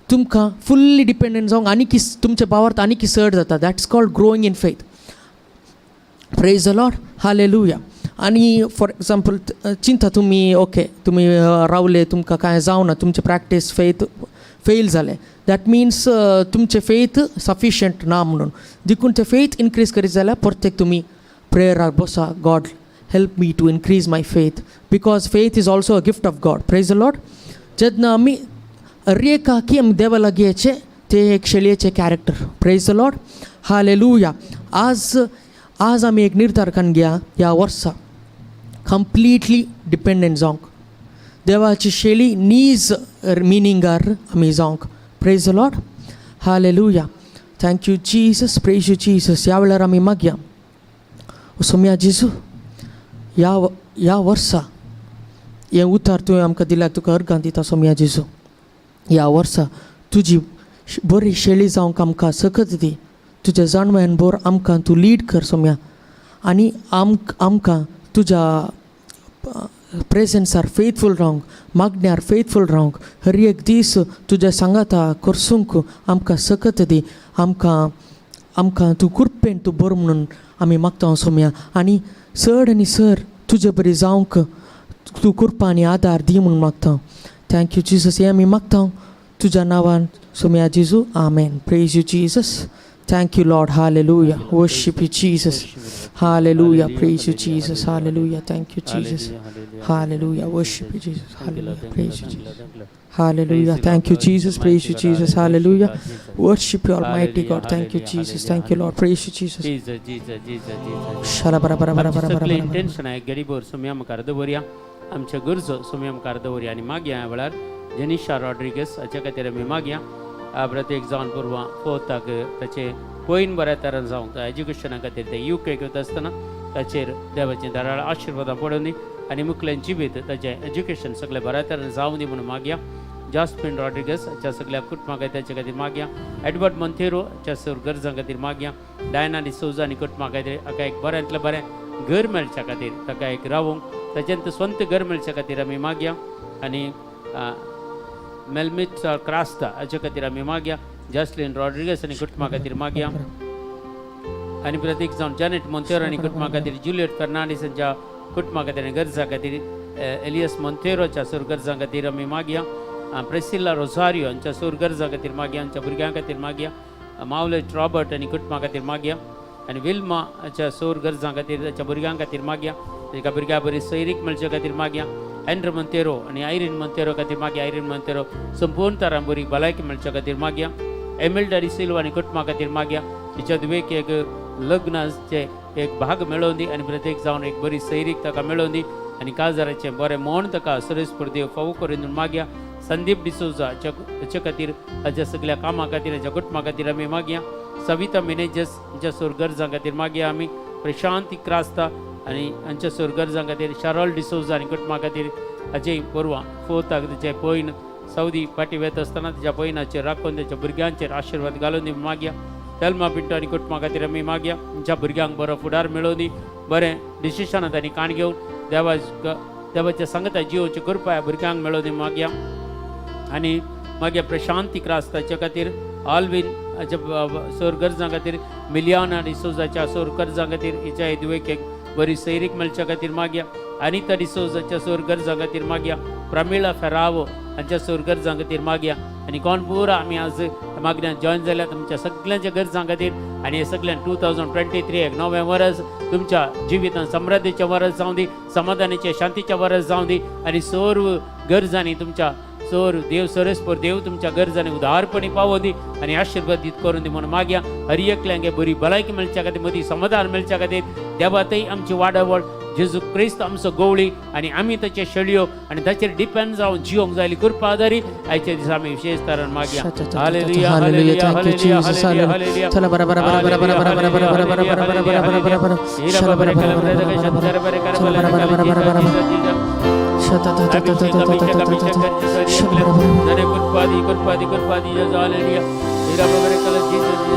तुमकां फुल्ली डिपेंडंट जावंक आनी तुमच्या भावार्थ आनी चड जाता that's called growing in faith praise the Lord hallelujah आनी फॉर एग्जाम्पल चिंता तुमी ओके तुमी रावले तुमकां कांय जावना तुमचें प्रॅक्टीस फेथ फेल जालें दॅट मिन्स तुमचें फेथ सफिशियंट ना म्हणून देखून तें फेथ इनक्रीज करीत जाल्यार परतेक तुमी प्रेयरार बसा God help me to increase my faith because faith is also a gift of God praise the Lord जेन्ना आमी रेखा की आमी देवा लागीं येचे ते एक शेळयेचें character praise the Lord hallelujah आज आमी एक निर्धार करून घेया ह्या वर्सा कंप्लिटली डिपेंडंट जावंक देवाची शेळी नीज मिनिंगार आमी जावंक praise the Lord hallelujah thank you Jesus praise you Jesus ह्या वेळार आमी मागया सोम्या जेजू ह्या वर्सा हें उतार तुवें आमकां दिल्याक तुका अर्गां दिता सोम्या जेजू ह्या वर्सा तुजी बरी शेळी जावंक आमकां सकत दी तुज्या जाणव्यान बोर आमकां तूं लीड कर सोम्या आनी आमकां तुज्या प्रेझेंसार फेथफूल रावंक मागण्यार फेथफूल रावंक हर एक दीस तुज्या सांगाता करसूंक आमकां सकत दी आमकां तूं कृपेन तूं बरो म्हणून आमी मागता सोम्या आनी चड तुजे बरी जावंक तूं कृपा आनी आदार दी म्हणून मागता थँक्यू जीसस हें आमी मागता तुज्या नांवान सोम्या जेजू amen praise you Jesus Thank you, Lord. Hallelujah. Worship you, Jesus. Hallelujah. Praise you, Jesus. Hallelujah. Thank you, Jesus. Hallelujah. Worship you, Jesus. Hallelujah. Praise you, Jesus. Hallelujah. Thank you, Jesus. Praise you, Jesus. Hallelujah. Worship you, Almighty God. Thank you, Jesus. Thank you, Lord. Praise you, Jesus. Jesus. Shalabarabarabarabarabara. Intention आहे गरीबोर सोम्याम कार्दवरिया आमच्या गरजो सोम्याम कार्दवरिया आनी मागया ह्या वेळार जेनिशा रॉड्रिगस हाच्या खातीर आमी मागया प्रत्येक जावन पुरवां फोर्ताक ताचे पयन बऱ्या तरेन जावंक एज्युकेशना खातीर ते UK वता आसतना ताचेर देवाचें दाराळ आशिर्वादां पडोवन दी आनी मुखल्यान जिबीत ताचें एज्युकेशन सगळें बऱ्या तरेन जावं दी म्हणून मागया जास्पिन रॉड्रिगस हाच्या सगळ्या कुटुंबा ताचे खातीर मागया एडवर्ड मोंतेरो हाच्या सर गरजां खातीर मागया डायना डिसोजा आनी कुटुंबा खातीर ताका एक बऱ्यांतलें बरें घर मेळच्या खातीर ताका एक रावूंक ताचें स्वंत घर मेळच्या खातीर आमी मागया आनी मेलमिट क्रास्ता हाचे खातीर आमी मागया जस्लिन रॉड्रिगस आनी कुटुंबा खातीर मागया आनी प्रत्येक जावन जॅनेट मोंतेरो आनी कुटुंबा खातीर जुलियट फर्नांडीस हांच्या कुटुंबा खातीर आनी गरजां खातीर एलियस मोंतेरोच्या सूर गरजां खातीर आमी मागया प्रेसिला रोझारियो हांच्या सूर गरजां खातीर मागया हांच्या भुरग्यां खातीर मागया मावलेट रॉबर्ट आनी कुटुंबा खातीर मागया आनी विल्मा हाच्या सूर गरजां खातीर ताच्या भुरग्यां खातीर मागया ताका भुरग्यां बरी सैरीक मेळचे खातीर मागया एंड्रो मोंतेरो आनी आयरीन मोंतेरो खातीर मागया आयरीन मोंतेरो संपूर्ण तरां बरी भलायकी मेळच्या खातीर मागया एमिल्डा डिसिल्वा आनी कुटुंबा खातीर मागया तिच्या दुवेक एक लग्नाचे एक भाग मेळोवन दी आनी प्रत्येक जावन एक बरी सैरीक ताका मेळोवन दी आनी काजाराचें बरें मोण ताका सुरेशपूर देव फावो करून मागया संदीप डिसोजा हाच्या खातीर हाच्या सगळ्या कामां खातीर हाच्या कुटुंबा खातीर आमी मागया सविता मिनेजस हांच्या सूर गरजां खातीर मागया आमी प्रशांती क्रास्ता आनी हांच्या सूर गरजां खातीर शारोल डिसोजा आनी कुटुंबा खातीर हाचें पोरवां फोर्ताक ताचें पयन सौदी फाटी वता आसतना ताच्या पयनाचेर राखून ताच्या भुरग्यांचेर आशिर्वाद घालून दी मागया तेल्मा पिंटो आनी कुटुंबा खातीर आमी मागया तांच्या भुरग्यांक बरो फुडार मेळोवन दी बरें डिसिशनां तांणी काण घेवन देवाच्या संगता जिवोवची कृपा ह्या भुरग्यांक मेळोवन दी मागया आनी मागीर प्रशांती क्रास्ताच्या खातीर आल्विन हाच्या सूर गरजां खातीर मिलियाना डिसोजाच्या सूर गरजां खातीर हिच्या दुवेक एक बरी सैरीक मेळच्या खातीर मागया अनिता डिसोजाच्या सूर गरजां खातीर मागया प्रमिळा फेरावो हांच्या सूर गरजां खातीर मागया आनी कोण पुरा आमी आज मागण्यांत जॉयन जाल्यात तुमच्या सगळ्यांच्या गरजां खातीर आनी हे सगळ्यान 2023 एक नवें वर्स तुमच्या जिवितांत समृद्धीचें वर्स जावं दी समाधानाचें शांतीचें वर्स जावं दी आनी सर्व गरजांनी तुमच्या चोर देव सरस्पर देव तुमच्या गरजांनी उदारपणे पावो दी आणि आशीर्वादित करून दी म्हणून मागया हर एकल्यांगे बरी भलायकी मेळच्या खातीर मदीं समाधान मेळच्या खातीर देवातय आमची वाडावड जेजू क्रिस्त आमचो गवळी आणि आमी ताचे शेळयो आणि ताचेर डिपेंड जावन जिवंक जायली कृपा आदारी आयच्या दिसा आमी विशेष तरान मागया hallelujah hallelujah hallelujah hallelujah hallelujah चला बरा बरा बरा बरा बरा बरा बरा बरा बरा बरा बरा बरा बरा बरा बरा बरा चला बरा बरा बरा बरा बरा बरा बरा बरा शता ता ता ता ता ता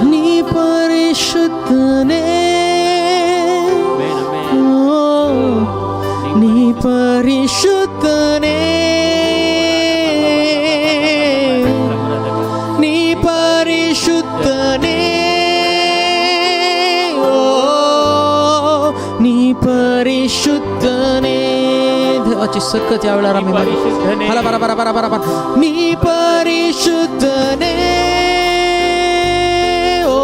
नी परिशुद्धने नी परिशुद्धने नी परिशुद्धने नी परिशुद्धने देवाची सकत या वेळेला आम्ही मला बरा बरा बरा बरा बरा नी परिशुद्धने ओ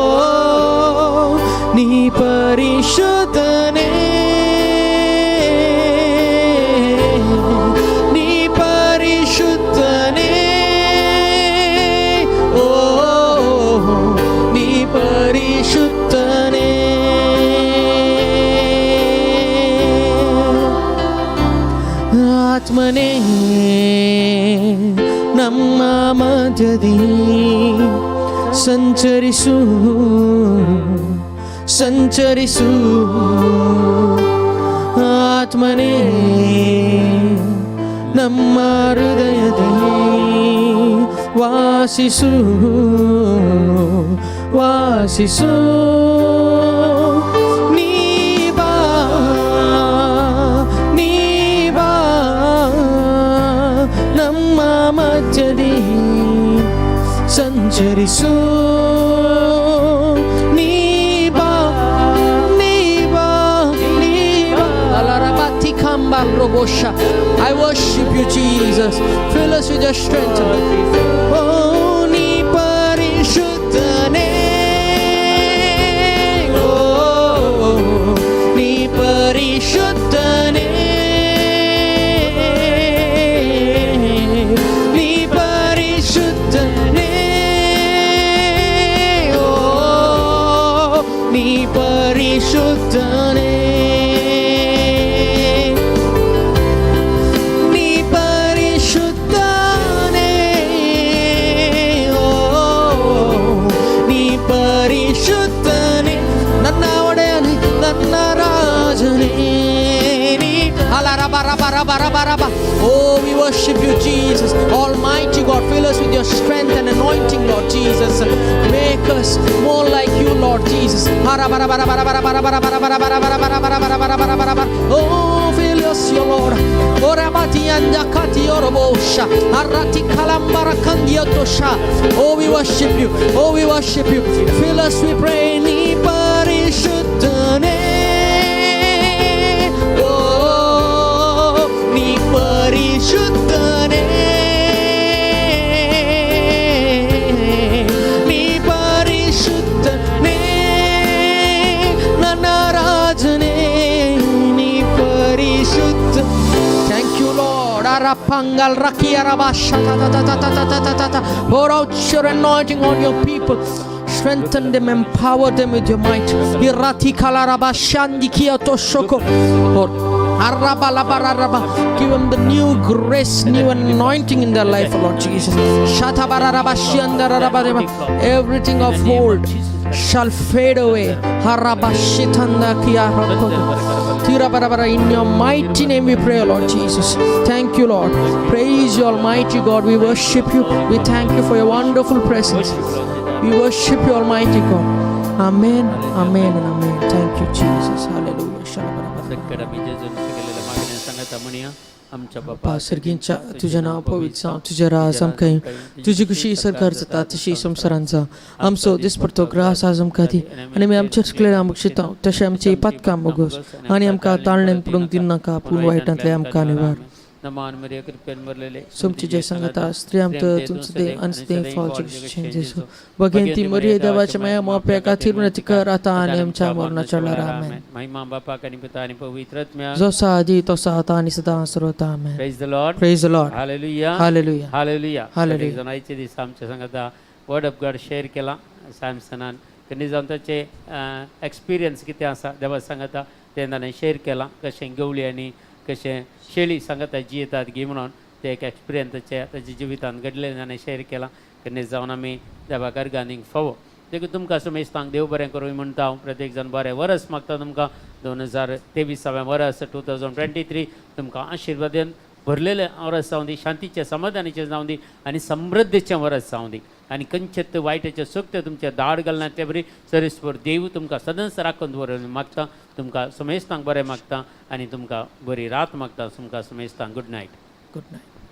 नी परिशुद्धने नी परिशुद्धने ओ नी परिशुद्धने ಆತ್ಮನೇ ನಮ್ಮ ಮಧ್ಯದಿ ಸಂಚರಿಸು ಸಂಚರಿಸು ಆತ್ಮನೇ ನಮ್ಮ ಹೃದಯದಲ್ಲಿ ವಾಸಿಸು ವಾಸಿಸು ಸಂಚರಿಸು ನೀಬಾ ನೀಬಾ ನೀಬಾ ಅಲರಬತಿ ಕಂಬಲ್ ರೋಬೋಶ I worship you Jesus fill us with your strength oh ನೀ ಪರಿಶುದ್ಧನೇ oh ನೀ ಪರಿಶುದ್ಧನೇ ಪರಿಶುದ್ಧನೇ ನೀ ಪರಿಶುದ್ಧನೇ ಓ ನೀ ಪರಿಶುದ್ಧನೇ ನನ್ನ ಒಡೆಯನೇ ನನ್ನ ರಾಜನೇ ನೀ ಅಲರಬ ರಬ ರಬ ರಬ ರಬ Oh, we worship you, Jesus. Almighty God, fill us with your strength and anointing, Lord Jesus. Make us more like you, Lord Jesus. Oh, fill us, your Lord. Oh, we worship you. Oh, we worship you. Fill us, we pray. Ni parishuddhane. ಪರಿಶುದ್ಧನೇ ನೀ ಪರಿಶುದ್ಧನೇ ನನ್ನ ರಾಜನೇ ನೀ ಪರಿಶುದ್ಧ Thank you Lord Arapangal Rakiyarabasha pour out your anointing on your people strengthen them empower them with your might Irati Kalarabashandi Kiyotoshoko give them the new grace, new anointing in their life, Lord Jesus. Everything of old shall fade away. In your mighty name we pray, Lord Jesus. Thank you, Lord. Praise you, Almighty God. We worship you. We thank you for your wonderful presence. We worship you, Almighty God. Amen, amen, and amen. Thank you, Jesus. Hallelujah. सर्गींच्या तुझ्या नाव पवित्र तुझ्या राज आमकां तुजी खुशी सरकार जाता तशी संवसारांचा आमचो दिसपडतो ग्रास आज आमकां दी आनी आमी आमचे चुकलें आमकां शिता तशें आमची पातकां मोगोस आनी आमकां ताळणेन पडूंक दिनाका पूण वायटांतले आमकां निवार नमान मरिया कृपेन भरलेले तुमची जय सांगता स्त्रियांत तुमचं ते अंशते फळाचे जेसू भगवंती मरिया देवाच्या माया मोप्या का विनंती कर आता आणि आमच्या मरणाच्या वेळेला आमेन महिमा बापा आणि पिता आणि पवित्र आत्म्या जसा आधी तसा आता आणि सदा सर्वता amen praise the lord praise the Lord hallelujah hallelujah hallelujah Hallelujah. जणांचे दिस आमच्या सांगता वर्ड ऑफ गॉड शेअर केला सॅमसनान त्यांनी जाऊन त्याचे एक्सपिरियन्स किती असा देवा सांगता त्यांना शेअर केला कशें गवळी आनी कशें शेळी सांगता जियेतात गी म्हणून ते एक एक्सपिरियन्स त्याच्या जिवितान घडले जाणें शेअर केला त्यांनी जावन आमी देवा गार्गानीक फावो देखून तुमकां सुमेस्तांक देव बरें करूं म्हणटा हांव प्रत्येक जण बरें वरस मागता तुमकां 2023 वर्स 2023 तुमकां आशिर्वादान भरलेले वर्स जावं दी शांतीचे समाधानाचे जावं दी आनी समृद्धीचें वर्स जावं दी आनी खंयचें वायटाचें सुक्त तुमच्या दाड घालना ते बरी सरीसभर देव तुमकां सदांच राखून दवरून मागता तुमकां सुमेस्तांक बरें मागता आनी तुमकां बरी रात मागता तुमकां सुमेस्तांक गुड नायट गुड नाईट